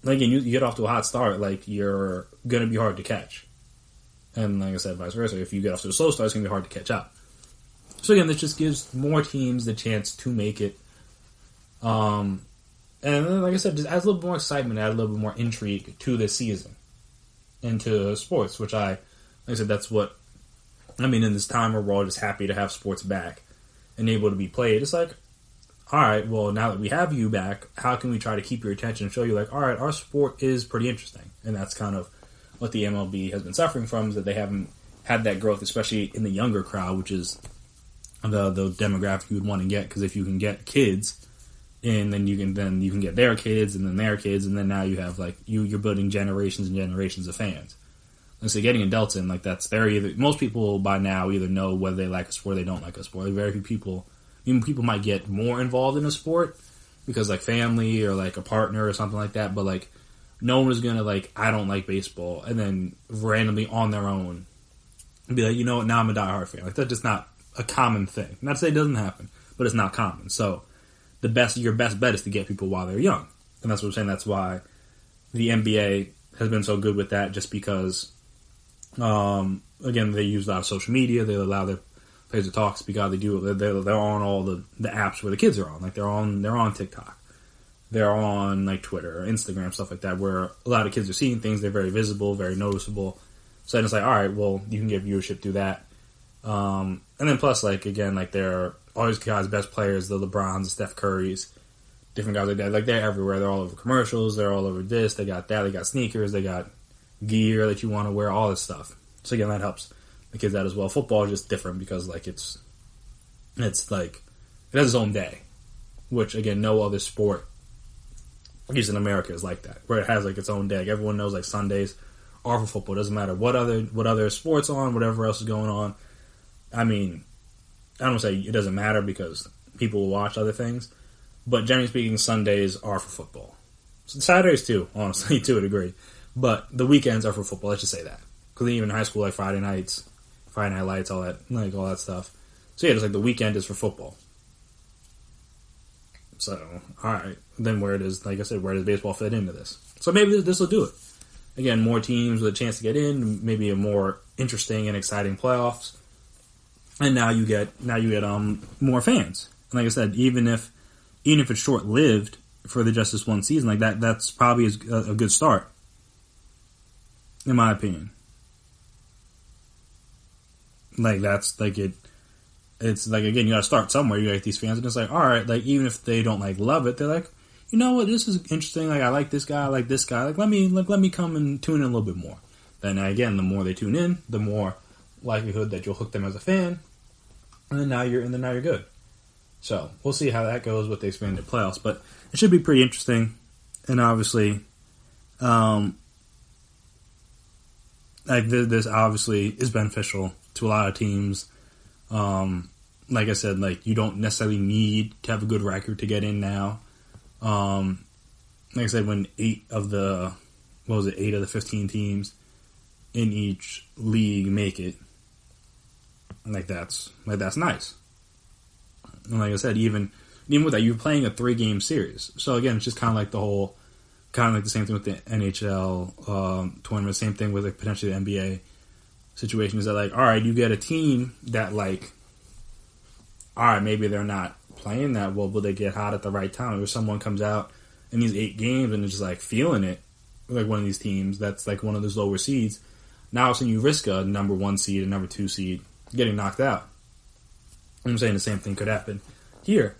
Like, again, you get off to a hot start, like you're gonna be hard to catch. And like I said, vice versa. If you get off to a slow start, it's gonna be hard to catch up. So again, this just gives more teams the chance to make it. And then, like I said, just adds a little bit more excitement, adds a little bit more intrigue to this season and to sports, which like I said, that's what, I mean, in this time where we're all just happy to have sports back and able to be played. It's like, all right, well, now that we have you back, how can we try to keep your attention and show you, like, all right, our sport is pretty interesting. And that's kind of what the MLB has been suffering from, is that they haven't had that growth, especially in the younger crowd, which is the demographic you would want to get, because if you can get kids, and then you can get their kids, and then their kids, and then now you have like you're building generations and generations of fans. And so getting adults in, like that's most people by now either know whether they like a sport or they don't like a sport. Like very few people, even people might get more involved in a sport because like family or like a partner or something like that. But like no one is gonna like, I don't like baseball, and then randomly on their own be like, you know what, now I'm a diehard fan. Like that's just not a common thing. Not to say it doesn't happen, but it's not common. So your best bet is to get people while they're young. And that's what I'm saying. That's why the NBA has been so good with that, just because, again, they use a lot of social media. They allow their players to talk, speak out. They do. They're on all the apps where the kids are on. Like they're on TikTok. They're on like Twitter or Instagram, stuff like that, where a lot of kids are seeing things. They're very visible, very noticeable. So then it's like, all right, well, you can get viewership through that. And then plus, like, again, like they're all these guys, best players, the LeBrons, the Steph Currys, different guys like that. Like they're everywhere. They're all over commercials. They're all over this. They got that. They got sneakers. They got gear that you want to wear. All this stuff. So again, that helps the kids out as well. Football is just different because like it's like it has its own day, which again no other sport, at least in America, is like that, where it has like its own day. Like, everyone knows like Sundays are for football. It doesn't matter what other sports on, whatever else is going on. I mean, I don't say it doesn't matter because people will watch other things, but generally speaking, Sundays are for football. Saturdays too, honestly, to a degree, but the weekends are for football. Let's just say that, because even in high school, like Friday Night Lights, all that stuff. So yeah, just like the weekend is for football. So all right, then where does baseball fit into this? So maybe this will do it. Again, more teams with a chance to get in, maybe a more interesting and exciting playoffs. And now you get more fans. And like I said, even if it's short lived for just this one season, like that's probably a good start, in my opinion. Like that's like it. It's like, again, you got to start somewhere. You got these fans, and it's like, all right, like even if they don't like love it, they're like, you know what, this is interesting. Like I like this guy, I like this guy. Like let me come and tune in a little bit more. Then again, the more they tune in, the more likelihood that you'll hook them as a fan, and then now you're good. So we'll see how that goes with the expanded playoffs, but it should be pretty interesting. And obviously, like this obviously is beneficial to a lot of teams. Like I said, like you don't necessarily need to have a good record to get in now. Like I said, when 8 of the 15 teams in each league make it, like that's nice. And like I said, even with that, you're playing a 3-game series. So again, it's just kind of like the same thing with the NHL tournament. Same thing with like potentially the NBA situation. Is that like, all right, you get a team that like, all right, maybe they're not playing that well, will they get hot at the right time? If someone comes out in these 8 games and is just like feeling it, like one of these teams that's like one of those lower seeds, now all of a sudden you risk a number 1 seed, a number 2 seed getting knocked out. I'm saying the same thing could happen here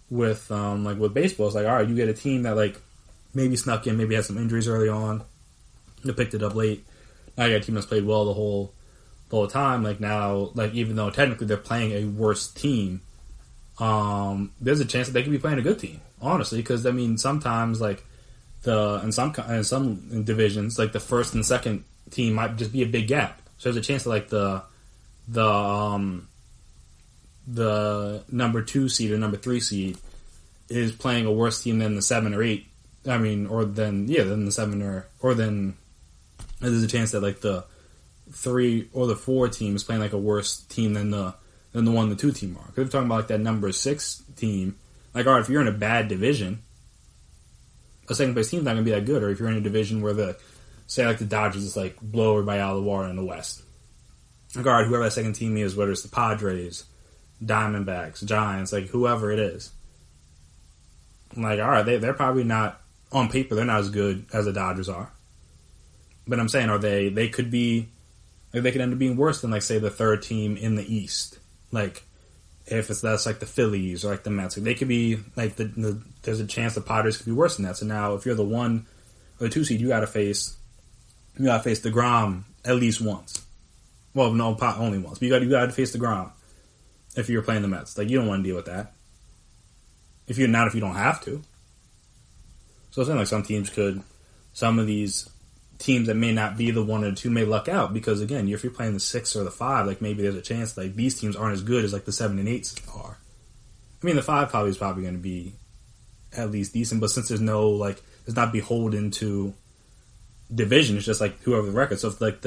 with like with baseball. It's like, all right, you get a team that like maybe snuck in, maybe had some injuries early on, they picked it up late. Now you got a team that's played well the whole time. Like now, like even though technically they're playing a worse team, there's a chance that they could be playing a good team. Honestly, because I mean sometimes like in some divisions, like the first and second team might just be a big gap. So there's a chance that like the number 2 seed or number 3 seed is playing a worse team than the 7 or 8. I mean, than the 7 or then there's a chance that like the 3 or the 4 team is playing like a worse team than the 1 the 2 team are. Because if you're talking about like that number 6 team, like all right, if you're in a bad division, a second place team's not going to be that good. Or if you're in a division where say like the Dodgers just like blow everybody out of the water in the West. Like all right, whoever that second team is, whether it's the Padres, Diamondbacks, Giants, like whoever it is. Like, all right, they're probably not, on paper, they're not as good as the Dodgers are. But I'm saying, they could be, like they could end up being worse than, like, say, the 3rd team in the East. Like, that's like the Phillies or like the Mets. Like, they could be, like, there's a chance the Padres could be worse than that. So now, if you're the 1 or the 2 seed, you gotta face DeGrom at least once. Well, no, only once. But you gotta face DeGrom. If you're playing the Mets. Like, you don't want to deal with that. If you don't have to. So I'm saying, like, some of these teams that may not be the 1 or the 2 may luck out, because again, if you're playing the 6 or the 5, like maybe there's a chance like these teams aren't as good as like the 7 and 8s are. I mean, the 5 is probably going to be at least decent, but since there's no, like, it's not beholden to division, it's just like whoever the record. So let's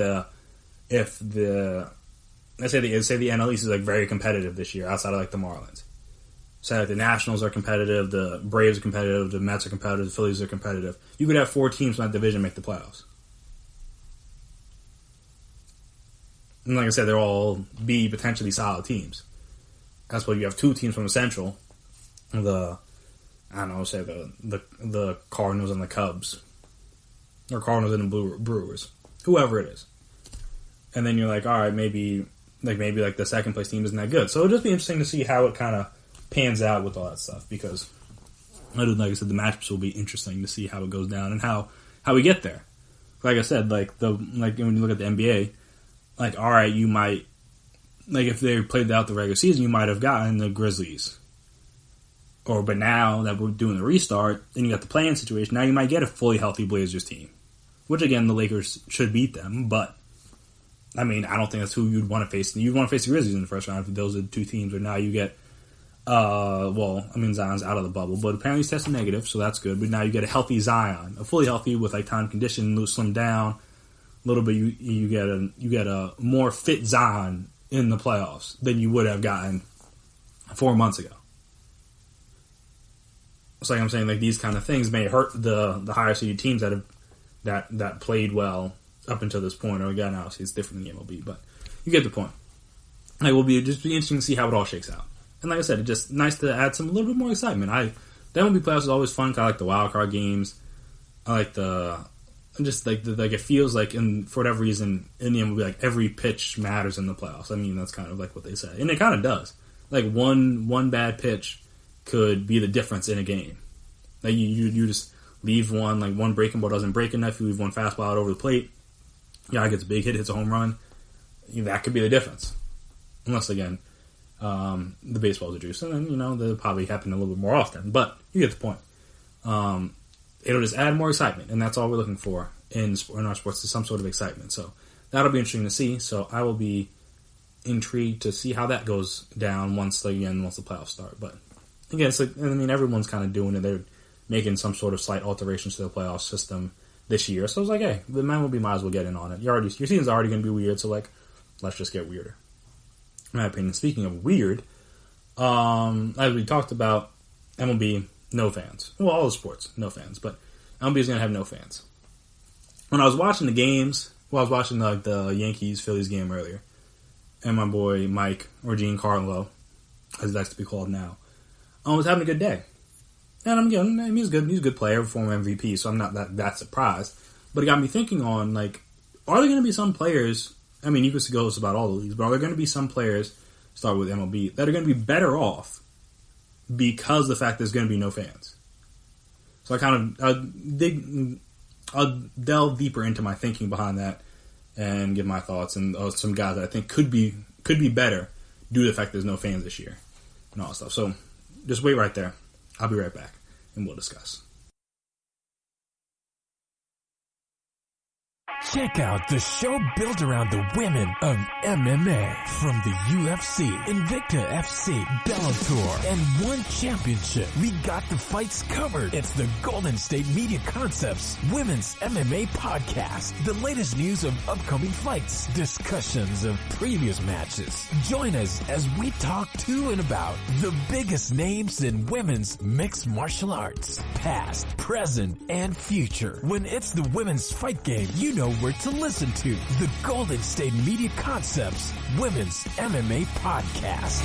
say the NL East is like very competitive this year outside of like the Marlins. So like the Nationals are competitive, the Braves are competitive, the Mets are competitive, the Phillies are competitive. You could have 4 teams from that division make the playoffs. And like I said, they'll all be potentially solid teams. That's why you have 2 teams from the Central. The Cardinals and the Cubs. Or Cardinals and the Brewers. Whoever it is. And then you're like, all right, maybe the second place team isn't that good. So it'll just be interesting to see how it kind of pans out with all that stuff, because like I said, the matchups will be interesting to see how it goes down and how we get there. Like I said, like when you look at the NBA, like all right, you might, like if they played out the regular season, you might have gotten the Grizzlies. But now that we're doing the restart, and you got the play-in situation, now you might get a fully healthy Blazers team, which again the Lakers should beat them, but I mean, I don't think that's who you'd want to face. You'd want to face the Grizzlies in the first round if those are the 2 teams. But now you get, Zion's out of the bubble, but apparently he's tested negative, so that's good. But now you get a healthy Zion, a fully healthy with like time condition, slimmed down a little bit. You get a more fit Zion in the playoffs than you would have gotten 4 months ago. It's like I'm saying, like these kind of things may hurt the higher seeded teams that played well up until this point, or again, obviously it's different in the MLB, but you get the point. Like, it will be interesting to see how it all shakes out. And like I said, it's just nice to add a little bit more excitement. The MLB playoffs is always fun. I like the wild card games. I like it feels like, for whatever reason, in the MLB, like every pitch matters in the playoffs. I mean, that's kind of like what they say, and it kind of does. Like one bad pitch could be the difference in a game. Like you just leave one breaking ball doesn't break enough. You leave one fastball out over the plate. Guy gets a big hit, hits a home run. That could be the difference. Unless, again, the baseball's a juice. And then, they'll probably happen a little bit more often. But you get the point. It'll just add more excitement. And that's all we're looking for in our sports, is some sort of excitement. So that'll be interesting to see. So I will be intrigued to see how that goes down once the playoffs start. But, again, it's like, everyone's kind of doing it. They're making some sort of slight alterations to the playoff system this year. So I was like, hey, the MLB might as well get in on it. Your season's already going to be weird, so let's just get weirder. In my opinion, speaking of weird, as we talked about, MLB, no fans. Well, all the sports, no fans, but MLB is going to have no fans. When I was watching the games, I was watching the Yankees-Phillies game earlier, and my boy Mike, or Giancarlo, as he likes to be called now, was having a good day. And I'm getting, I mean, he's good. He's a good player, former MVP, so I'm not that surprised. But it got me thinking on, like, are there going to be some players, I mean, you could go about all the leagues, but are there going to be some players, start with MLB, that are going to be better off because of the fact there's going to be no fans? So I'll delve deeper into my thinking behind that and give my thoughts and some guys that I think could be better due to the fact there's no fans this year and all that stuff. So just wait right there. I'll be right back, and we'll discuss. Check out the show built around the women of MMA. From the UFC, Invicta FC, Bellator, and One Championship. We got the fights covered. It's the Golden State Media Concepts Women's MMA Podcast. The latest news of upcoming fights, discussions of previous matches. Join us as we talk to and about the biggest names in women's mixed martial arts. Past, present, and future. When it's the women's fight game, you know where to listen to. The Golden State Media Concepts Women's MMA Podcast.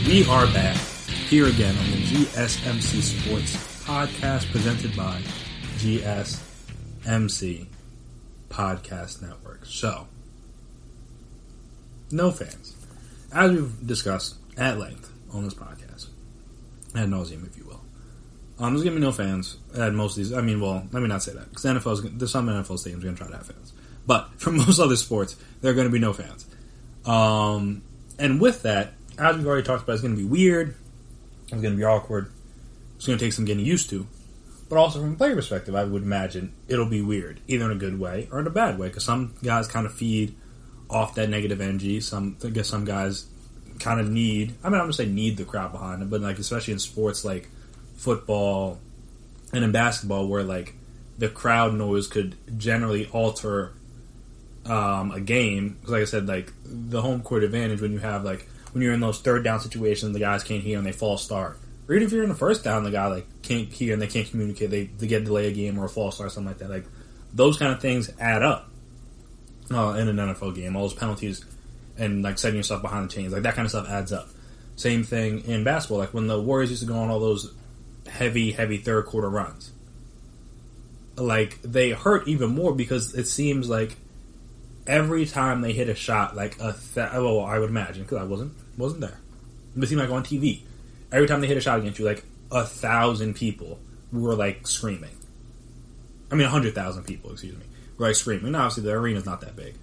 We are back here again on the GSMC Sports Podcast presented by GSMC Podcast Network. So, no fans. As we've discussed at length on this podcast, ad nauseum, if you will. There's going to be no fans at most of these. I mean, well, let me not say that, because there's some NFL stadiums going to try to have fans. But for most other sports, there are going to be no fans. And with that, as we've already talked about, it's going to be weird. It's going to be awkward. It's going to take some getting used to. But also from a player perspective, I would imagine it'll be weird, either in a good way or in a bad way, because some guys kind of feed off that negative energy. I guess some guys kind of need, I mean, I'm going to say need the crowd behind them, but like especially in sports like football and in basketball, where like the crowd noise could generally alter a game. Because like I said, like the home court advantage when you have like, when you're in those third down situations, the guys can't hear and they false start. Or even if you're in the first down, the guy like can't hear and they can't communicate, they get delay a game or a false start, something like that. Like those kind of things add up in an NFL game. All those penalties and like setting yourself behind the chains, like that kind of stuff adds up. Same thing in basketball, like when the Warriors used to go on all those heavy third quarter runs. Like they hurt even more because it seems like every time they hit a shot, like I would imagine, because I wasn't there. It seemed like on TV, every time they hit a shot against you, like 1,000 people were like screaming. I mean, 100,000 people, excuse me, were like screaming. And obviously, the arena's not that big,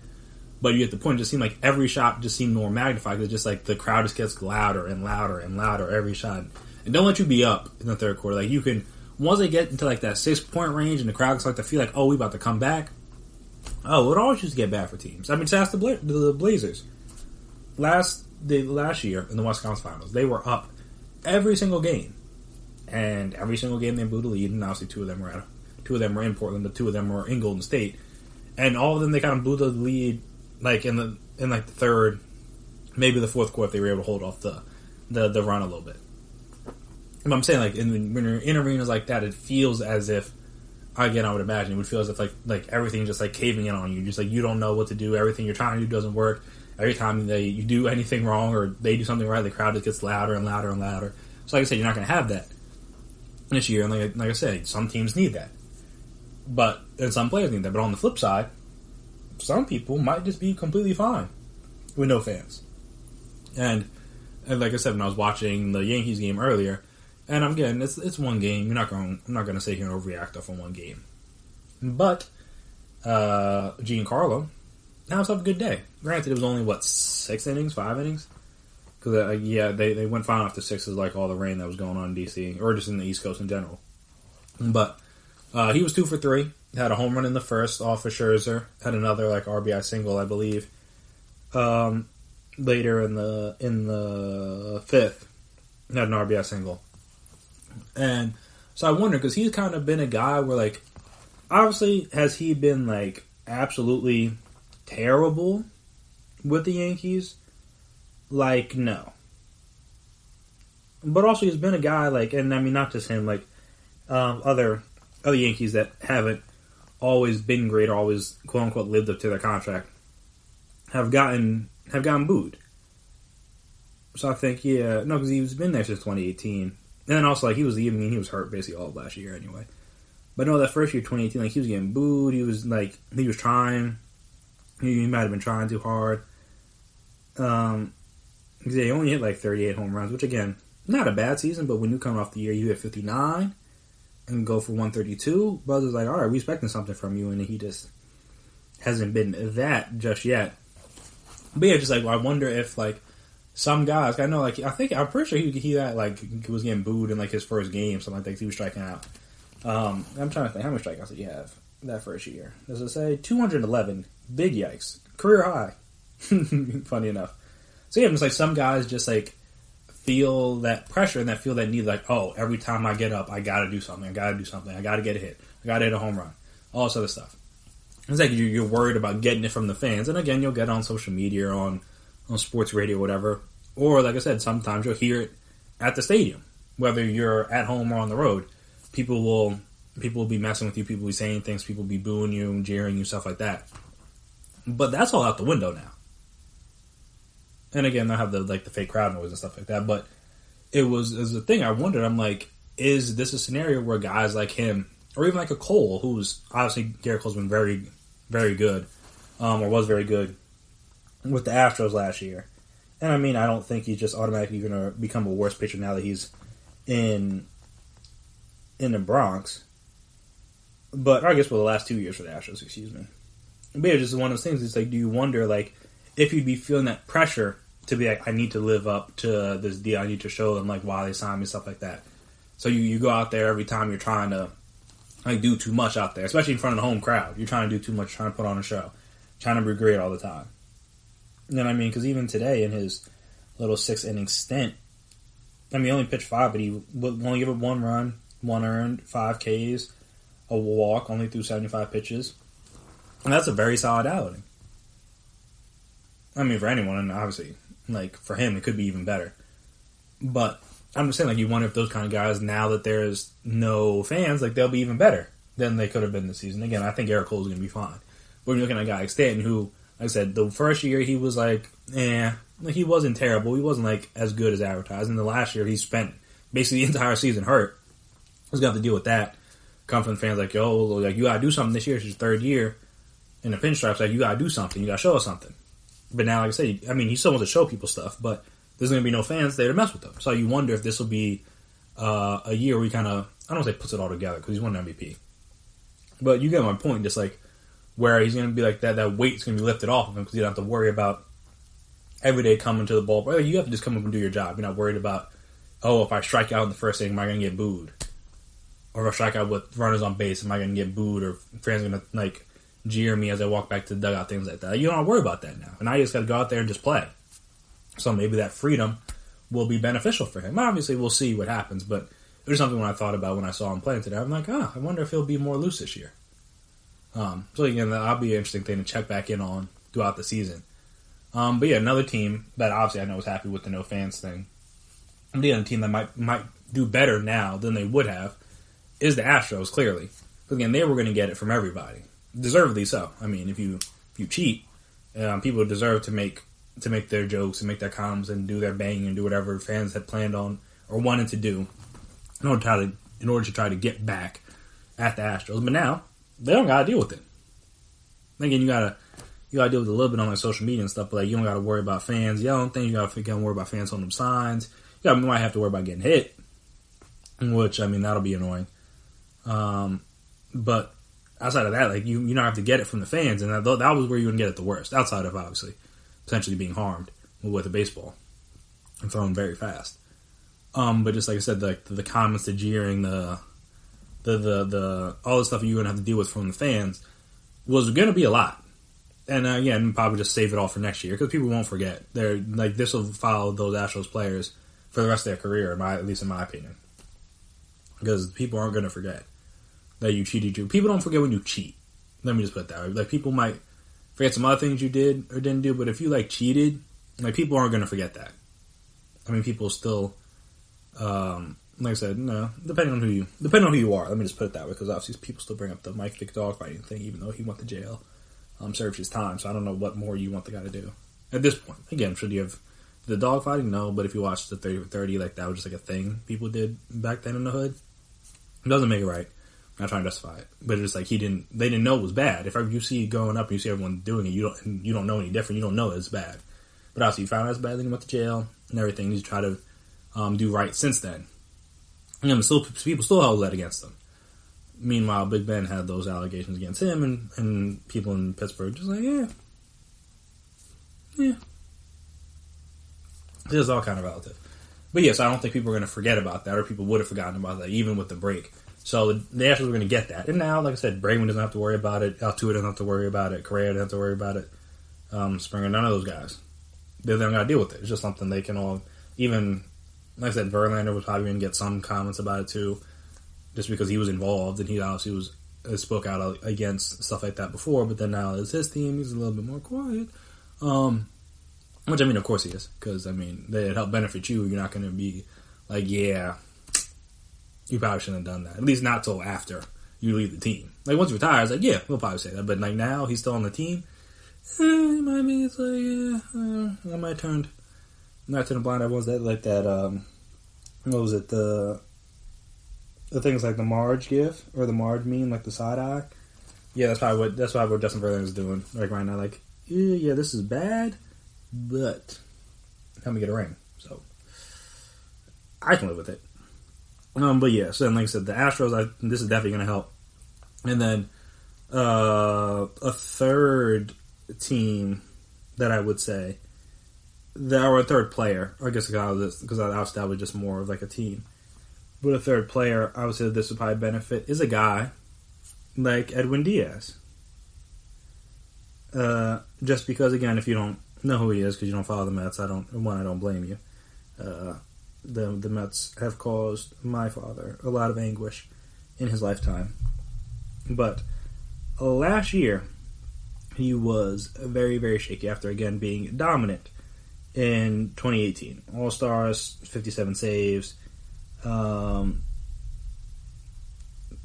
but you get the point. It just seemed like every shot just seemed more magnified. It's just like the crowd just gets louder and louder and louder every shot. And don't let you be up in the third quarter. Like you can, once they get into like that 6-point range and the crowd starts to feel like, oh, we about to come back. Oh, it always used to get bad for teams. I mean, just ask the Blazers. Last year in the West Conference Finals, they were up every single game, and every single game they blew the lead. And obviously, two of them were in Portland, but two of them were in Golden State, and all of them they kind of blew the lead, like in the third, maybe the fourth quarter. They were able to hold off the run a little bit. But I'm saying, like when you're in arenas like that, it feels as if. Again, I would imagine it would feel as if like everything just like caving in on you. Just like you don't know what to do. Everything you're trying to do doesn't work. Every time you do anything wrong or they do something right, the crowd just gets louder and louder and louder. So like I said, you're not going to have that this year. And like I said, some teams need that, and some players need that. But on the flip side, some people might just be completely fine with no fans. And like I said, when I was watching the Yankees game earlier. And again, it's one game. I'm not going to sit here and overreact off on one game. But Giancarlo had himself a good day. Granted, it was only 5 innings? Because they went fine after 6s, like all the rain that was going on in DC or just in the East Coast in general. But he was 2 for 3. Had a home run in the first off of Scherzer. Had another like RBI single, I believe. later in the fifth, had an RBI single. And so I wonder, because he's kind of been a guy where, like, obviously, has he been, like, absolutely terrible with the Yankees? Like, no. But also, he's been a guy, like, and I mean, not just him, like, other Yankees that haven't always been great or always, quote-unquote, lived up to their contract have gotten booed. So I think, yeah, no, because he's been there since 2018. And then also, like, he was hurt basically all of last year anyway. But no, that first year, 2018, like, he was getting booed. He was, like, he was trying. He might have been trying too hard. Because he only hit, like, 38 home runs, which, again, not a bad season, but when you come off the year, you hit 59 and go for 132, Buzz is like, all right, we expecting something from you, and he just hasn't been that just yet. But yeah, just like, I wonder if, like, some guys, I know, like, I'm pretty sure he got, like, he was getting booed in, like, his first game, something like that, 'cause he was striking out. I'm trying to think, how many strikeouts did he have that first year? Does it say 211? Big yikes. Career high. Funny enough. So yeah, it's like some guys just, like, feel that pressure and that feel that need, like, oh, every time I get up, I gotta do something, I gotta get a hit, I gotta hit a home run, all this other stuff. It's like you're worried about getting it from the fans, and again, you'll get it on social media or on sports radio or whatever, or like I said, sometimes you'll hear it at the stadium, whether you're at home or on the road. People will be messing with you, people will be saying things, people will be booing you and jeering you, stuff like that. But that's all out the window now. And again, they'll have the fake crowd noise and stuff like that. But it was a thing I wondered. I'm like, is this a scenario where guys like him, or even like a Cole, who's obviously Garrett Cole's been very, very good, or was very good with the Astros last year. And I mean, I don't think he's just automatically going to become a worse pitcher now that he's in the Bronx. But I guess the last 2 years for the Astros, excuse me. But it's just one of those things. It's like, do you wonder, like, if you'd be feeling that pressure to be like, I need to live up to this deal, I need to show them, like, why they signed me, stuff like that. So you go out there every time you're trying to, like, do too much out there, especially in front of the home crowd. You're trying to do too much, trying to put on a show, trying to be great all the time. You know what I mean? Because even today, in his little 6-inning stint, I mean, he only pitched 5, but he only gave up 1 run, 1 earned, 5 Ks, a walk, only threw 75 pitches. And that's a very solid outing. I mean, for anyone, and obviously, like, for him, it could be even better. But I'm just saying, like, you wonder if those kind of guys, now that there's no fans, like, they'll be even better than they could have been this season. Again, I think Garrett Cole's going to be fine. But when you're looking at a guy like Stanton, who, like I said, the first year he was like, like, he wasn't terrible. He wasn't, like, as good as advertised. And the last year, he spent basically the entire season hurt. He's going to have to deal with that. Come from the fans like, yo, like, you got to do something this year. It's your 3rd year. And the pinstripes, like, you got to do something. You got to show us something. But now, like I said, I mean, he still wants to show people stuff, but there's going to be no fans there to mess with them. So you wonder if this will be a year where he kind of, I don't want to say puts it all together, because he's won an MVP. But you get my point, just like where he's going to be like that weight's going to be lifted off of him, because you don't have to worry about every day coming to the ballpark. You have to just come up and do your job. You're not worried about, oh, if I strike out in the first inning, am I going to get booed? Or if I strike out with runners on base, am I going to get booed? Or fans are going to, like, jeer me as I walk back to the dugout, things like that. You don't have to worry about that now. And now you just got to go out there and just play. So maybe that freedom will be beneficial for him. Obviously, we'll see what happens, but it was something when I thought about when I saw him playing today. I'm like, I wonder if he'll be more loose this year. So again, that'll be an interesting thing to check back in on throughout the season. But yeah, another team that obviously I know is happy with the no fans thing. And the other team that might do better now than they would have is the Astros, clearly. Because again, they were going to get it from everybody. Deservedly so. I mean, if you cheat, people deserve to make their jokes and make their comments and do their banging and do whatever fans had planned on or wanted to do in order to try to get back at the Astros. But now they don't gotta deal with it. Again, you gotta deal with it a little bit on like social media and stuff, but like you don't gotta worry about fans yelling things. You gotta worry about fans holding them signs. You might have to worry about getting hit, which I mean that'll be annoying. But outside of that, like you don't have to get it from the fans, and that was where you would get it the worst. Outside of obviously potentially being harmed with a baseball and thrown very fast. But just like I said, the comments, the jeering, the all the stuff you're gonna have to deal with from the fans was gonna be a lot. And again, probably just save it all for next year because people won't forget. They're like this will follow those Astros players for the rest of their career, at least in my opinion, because people aren't going to forget that you cheated. People don't forget when you cheat. Let me just put it that way. Like people might forget some other things you did or didn't do, but if you like cheated, like people aren't going to forget that. I mean, people still, like I said, no, depending on who you are. Let me just put it that way because obviously people still bring up the Mike Vick dogfighting thing, even though he went to jail. Served his time, so I don't know what more you want the guy to do at this point. Again, should you have the dogfighting? No, but if you watch the 30-30, like that was just like a thing people did back then in the hood. It doesn't make it right. I'm not trying to justify it, but it's like they didn't know it was bad. If you see it growing up and you see everyone doing it, you don't know any different. You don't know it's bad. But obviously, you found out it's bad, then you went to jail and everything. You try to do right since then. And people still held that against them. Meanwhile, Big Ben had those allegations against him, and people in Pittsburgh just like, yeah. It's all kind of relative. But yes, I don't think people are going to forget about that, or people would have forgotten about that, even with the break. So the Astros were going to get that. And now, like I said, Bregman doesn't have to worry about it. Altuve doesn't have to worry about it. Correa doesn't have to worry about it. Springer, none of those guys. They don't got to deal with it. It's just something they can all, even, like I said, Verlander was probably going to get some comments about it too, just because he was involved, and he obviously spoke out against stuff like that before, but then now it's his team, he's a little bit more quiet. Which, I mean, of course he is, because, I mean, it helped benefit you. You're not going to be like, yeah, you probably shouldn't have done that. At least not till after you leave the team. Like, once you retire, it's like, yeah, we'll probably say that. But, like, now he's still on the team. He might be, it's like, yeah, I might turn the blind eye. What was that? Like that, what was it? The things like the Marge gif or the Marge meme, like the side eye. Yeah, that's probably what Justin Verlander is doing like right now. Like, yeah, this is bad, but help me get a ring. So I can live with it. But yeah, so then like I said, the Astros, this is definitely going to help. And then a third team that I would say, or a third player, I guess because I was just more of like a team. But a third player, I would say that this would probably benefit, is a guy like Edwin Diaz. Just because, again, if you don't know who he is, because you don't follow the Mets, I don't blame you. The Mets have caused my father a lot of anguish in his lifetime. But last year, he was very, very shaky after, again, being dominant in 2018. All-Stars, 57 saves.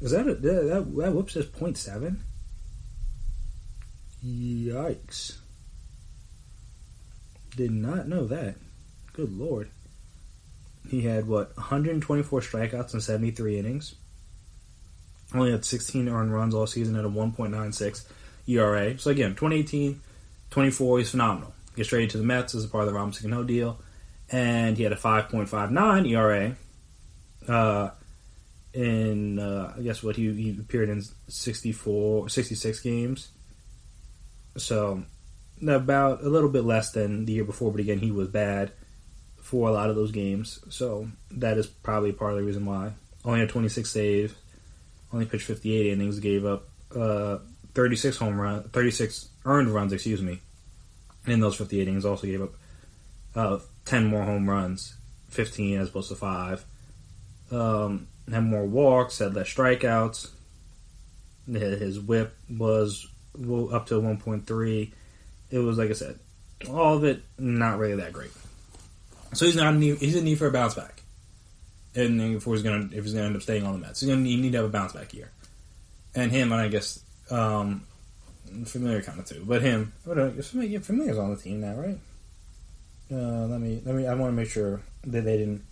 Is that whoops says 0.7? Yikes. Did not know that. Good Lord. He had, 124 strikeouts in 73 innings. Only had 16 earned runs all season at a 1.96 ERA. So again, 2018, 24, he's phenomenal. Gets traded to the Mets as a part of the Robinson Cano deal. And he had a 5.59 ERA. I guess he appeared in 66 games. So about a little bit less than the year before, but again, he was bad for a lot of those games. So that is probably part of the reason why. Only had 26 saves, only pitched 58 innings, gave up 36 earned runs, in those 58 innings. Also gave up 10 more home runs, 15 as opposed to 5. Had more walks, had less strikeouts. His whip was up to 1.3. It was, like I said, all of it not really that great. So he's in need for a bounce back. And if he's gonna end up staying on the Mets, he's gonna need to have a bounce back year. And him, and I guess Familiar kind of too, but him. Familiar's on the team now, right? Let me. I want to make sure that they didn't.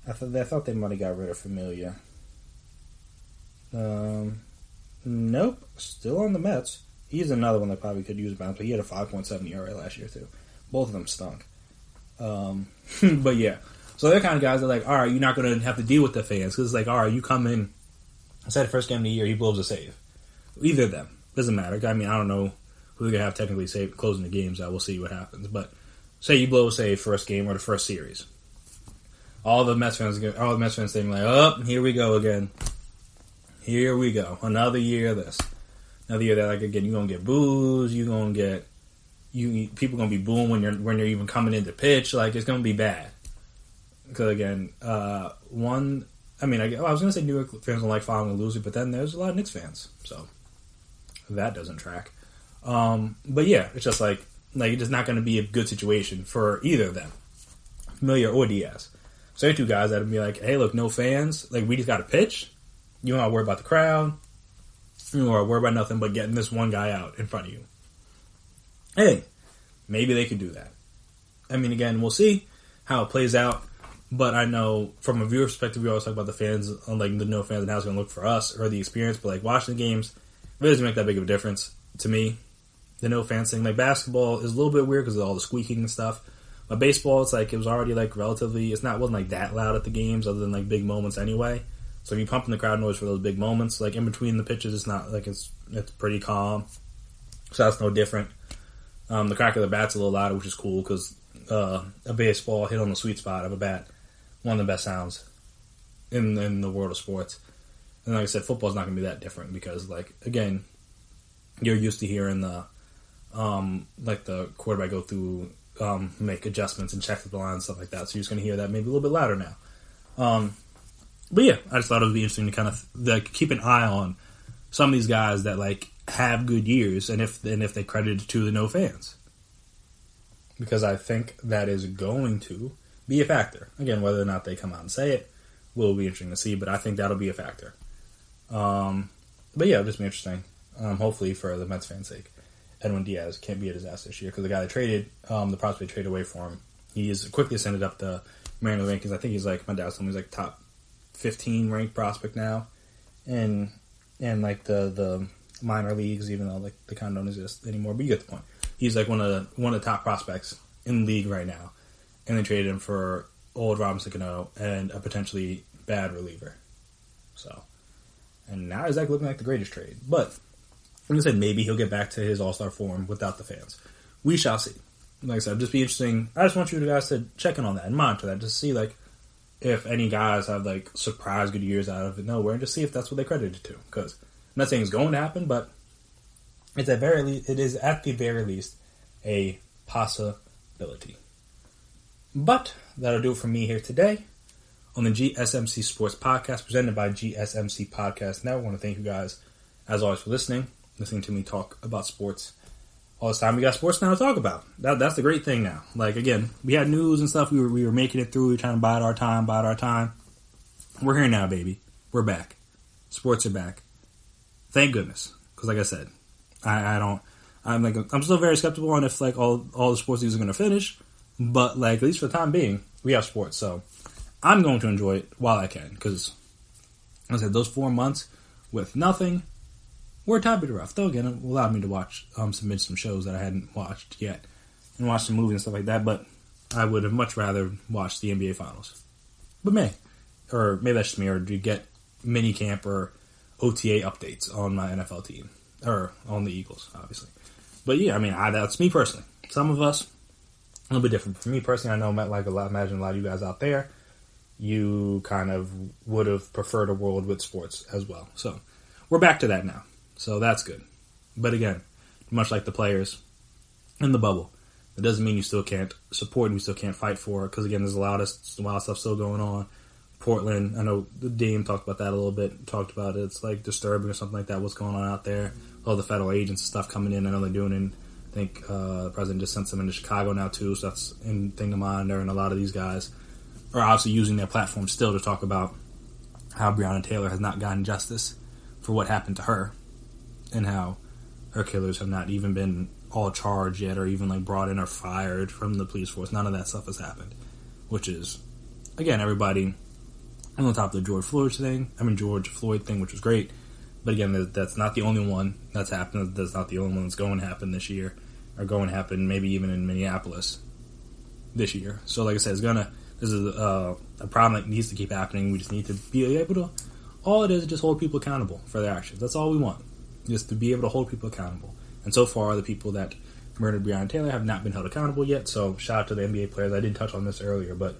I thought they might have got rid of Familia. Nope, still on the Mets. He's another one that probably could use a bounce, but he had a 5.7 ERA last year too. Both of them stunk. But yeah, so they're kind of guys that are like, all right, you're not going to have to deal with the fans because it's like, all right, you come in. I said the first game of the year, he blows a save. Either of them doesn't matter. I mean, I don't know who they're going to have technically save closing the games. We'll see what happens. But say you blow a save first game or the first series. All the Mets fans saying like, oh, here we go again. Here we go. Another year of this. Another year that, like, again, you're going to get boos. You're going to get people gonna be booing when you're even coming in to pitch. Like, it's gonna be bad. Because again, I was gonna say New York fans don't like following a loser, but then there's a lot of Knicks fans, so that doesn't track. But yeah, it's just like it's just not gonna be a good situation for either of them, Familia or Diaz. So they're two guys that'd be like, hey, look, no fans, like we just got to pitch. You don't gotta worry about the crowd. You don't gotta worry about nothing but getting this one guy out in front of you. Hey, maybe they could do that. I mean, again, we'll see how it plays out. But I know from a viewer perspective, we always talk about the fans, like the no fans and how it's going to look for us or the experience. But like watching the games, it really doesn't make that big of a difference to me. The no fans thing, like basketball is a little bit weird because of all the squeaking and stuff. But baseball, it's like it was already like relatively, wasn't like that loud at the games other than like big moments anyway. So if you're pumping the crowd noise for those big moments, like in between the pitches, it's not like it's pretty calm. So that's no different. The crack of the bat's a little louder, which is cool because a baseball hit on the sweet spot of a bat. One of the best sounds in the world of sports. And like I said, football's not going to be that different because, like, again, you're used to hearing the quarterback go through, make adjustments and check the line and stuff like that. So you're just going to hear that maybe a little bit louder now. But yeah, I just thought it would be interesting to kind of like keep an eye on some of these guys that like have good years and if they credit it to the no fans. Because I think that is going to be a factor. Again, whether or not they come out and say it will be interesting to see, but I think that'll be a factor. But yeah, it'll just be interesting. Hopefully for the Mets fans' sake, Edwin Diaz can't be a disaster this year because the guy they traded, the prospect traded away for him, he is quickly ascended up the Mariners rankings. I think he's like, my dad told me he's like top 15 ranked prospect now, and like the minor leagues, even though like they kind of don't exist anymore. But you get the point. He's like one of the top prospects in the league right now. And they traded him for old Robinson Cano and a potentially bad reliever. So, and now he's like looking like the greatest trade. But, like I said, maybe he'll get back to his all-star form without the fans. We shall see. Like I said, just be interesting. I just want you guys to check in on that and monitor that. Just see like if any guys have like surprise good years out of nowhere and just see if that's what they credited it to. Because I'm not saying it's going to happen, but it is at the very least a possibility. But that'll do it for me here today on the GSMC Sports Podcast presented by GSMC Podcast Network. I want to thank you guys, as always, for listening to me talk about sports all this time. We got sports now to talk about. That's the great thing now. Like, again, we had news and stuff. We were making it through. We were trying to bide our time. We're here now, baby. We're back. Sports are back. Thank goodness. Because, like I said, I'm still very skeptical on if like all the sports leagues are going to finish. But, like, at least for the time being, we have sports. So, I'm going to enjoy it while I can. Because, like I said, those 4 months with nothing were a tad bit rough. Though, again, it allowed me to watch, submit some shows that I hadn't watched yet. And watch some movies and stuff like that. But I would have much rather watched the NBA Finals. But maybe that's just me. Or to get mini camp or OTA updates on my NFL team. Or on the Eagles, obviously. But, yeah, I mean, that's me personally. Some of us, a little bit different. For me personally, I know, imagine a lot of you guys out there, you kind of would have preferred a world with sports as well. So, we're back to that now. So, that's good. But again, much like the players in the bubble, it doesn't mean you still can't support and you still can't fight for it. Because, again, there's a lot of stuff still going on. Portland, I know Dame talked about that a little bit, talked about it. It's like disturbing or something like that, what's going on out there. All the federal agents and stuff coming in, I know they're doing it. I think the president just sent some into Chicago now, too, so that's a thing to monitor. And a lot of these guys are obviously using their platform still to talk about how Breonna Taylor has not gotten justice for what happened to her and how her killers have not even been all charged yet or even like brought in or fired from the police force. None of that stuff has happened, which is, again, everybody on top of the George Floyd thing, which was great. But again, that's not the only one that's happened. That's not the only one that's going to happen this year, or going to happen maybe even in Minneapolis this year. So, like I said, this is a problem that needs to keep happening. We just need to be able to. All it is just hold people accountable for their actions. That's all we want, just to be able to hold people accountable. And so far, the people that murdered Breonna Taylor have not been held accountable yet. So, shout out to the NBA players. I did touch on this earlier, but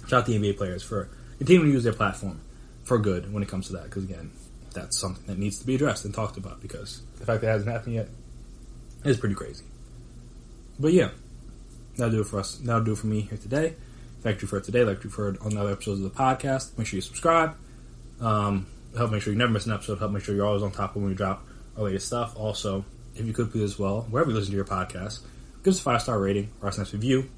shout out to the NBA players for continuing to use their platform for good when it comes to that. Because again, that's something that needs to be addressed and talked about, because the fact that it hasn't happened yet is pretty crazy. But yeah, that'll do it for us. That'll do it for me here today. Thank you for today. Like you've heard on other episodes of the podcast. Make sure you subscribe. Help make sure you never miss an episode. Help make sure you're always on top of when we drop our latest stuff. Also, if you could please as well, wherever you listen to your podcast, give us a 5-star rating or a nice review.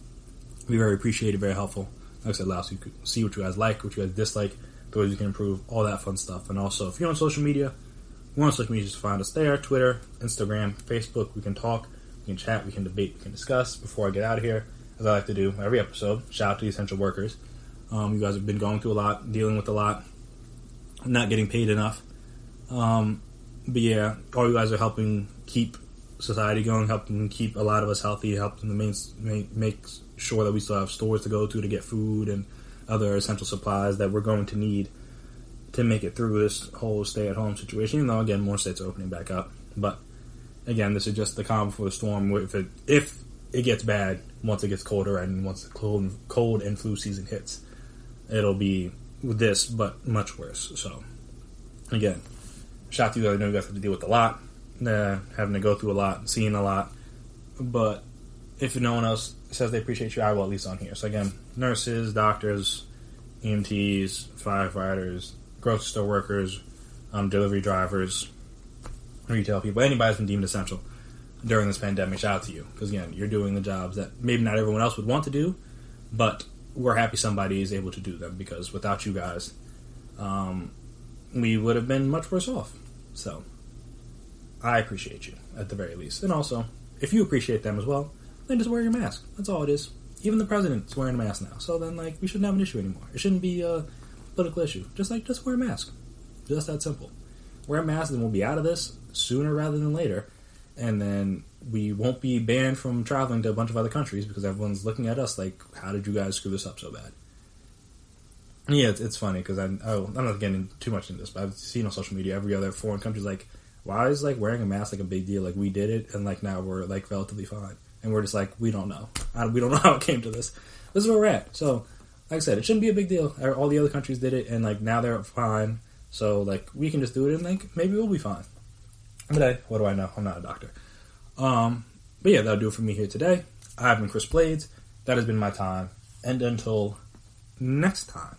It'd be very appreciated, very helpful. Like I said, allows you to see what you guys like, what you guys dislike, the ways you can improve, all that fun stuff. And also, if you're on social media, we're on social media, just find us there. Twitter, Instagram, Facebook. We can talk, we can chat, we can debate, we can discuss. Before I get out of here, as I like to do every episode, shout out to the essential workers. You guys have been going through a lot, dealing with a lot, not getting paid enough. But yeah, all you guys are helping keep society going, helping keep a lot of us healthy, helping to make sure that we still have stores to go to get food and other essential supplies that we're going to need to make it through this whole stay-at-home situation. Even though, again, more states are opening back up. But again, this is just the calm before the storm. If it gets bad, once it gets colder and once the cold and flu season hits, it'll be this, but much worse. So, again, shout out to you guys. I know you guys have to deal with a lot, having to go through a lot, seeing a lot. But if no one else says they appreciate you, I will at least on here. So, again, nurses, doctors, EMTs, firefighters, grocery store workers, delivery drivers, retail people, anybody that's been deemed essential during this pandemic, shout out to you. Because, again, you're doing the jobs that maybe not everyone else would want to do, but we're happy somebody is able to do them, because without you guys, we would have been much worse off. So, I appreciate you, at the very least. And also, if you appreciate them as well, then just wear your mask. That's all it is. Even the president's wearing a mask now. So then, we shouldn't have an issue anymore. It shouldn't be a political issue. Just wear a mask. Just that simple. Wear a mask, and we'll be out of this sooner rather than later. And then we won't be banned from traveling to a bunch of other countries, because everyone's looking at us like, how did you guys screw this up so bad? And yeah, it's funny, because I'm not getting too much into this, but I've seen on social media every other foreign country's like, why is wearing a mask a big deal? We did it, and now we're relatively fine. And we're just we don't know. We don't know how it came to this. This is where we're at. So, like I said, it shouldn't be a big deal. All the other countries did it, and now they're fine. So, we can just do it, and maybe we'll be fine. But hey, what do I know? I'm not a doctor. But yeah, that'll do it for me here today. I've been Chris Blades. That has been my time. And until next time,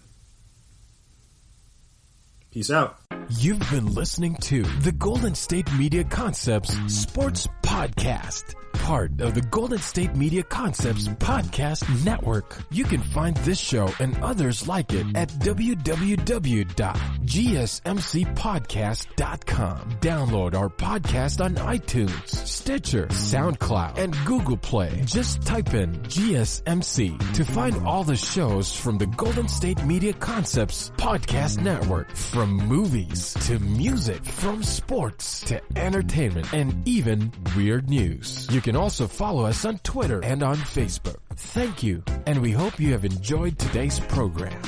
peace out. You've been listening to the Golden State Media Concepts Sports Podcast, part of the Golden State Media Concepts Podcast Network. You can find this show and others like it at www.gsmcpodcast.com. Download our podcast on iTunes, Stitcher, SoundCloud, and Google Play. Just type in GSMC to find all the shows from the Golden State Media Concepts Podcast Network, from movies to music, from sports to entertainment, and even weird news. You can also follow us on Twitter and on Facebook. Thank you, and we hope you have enjoyed today's program.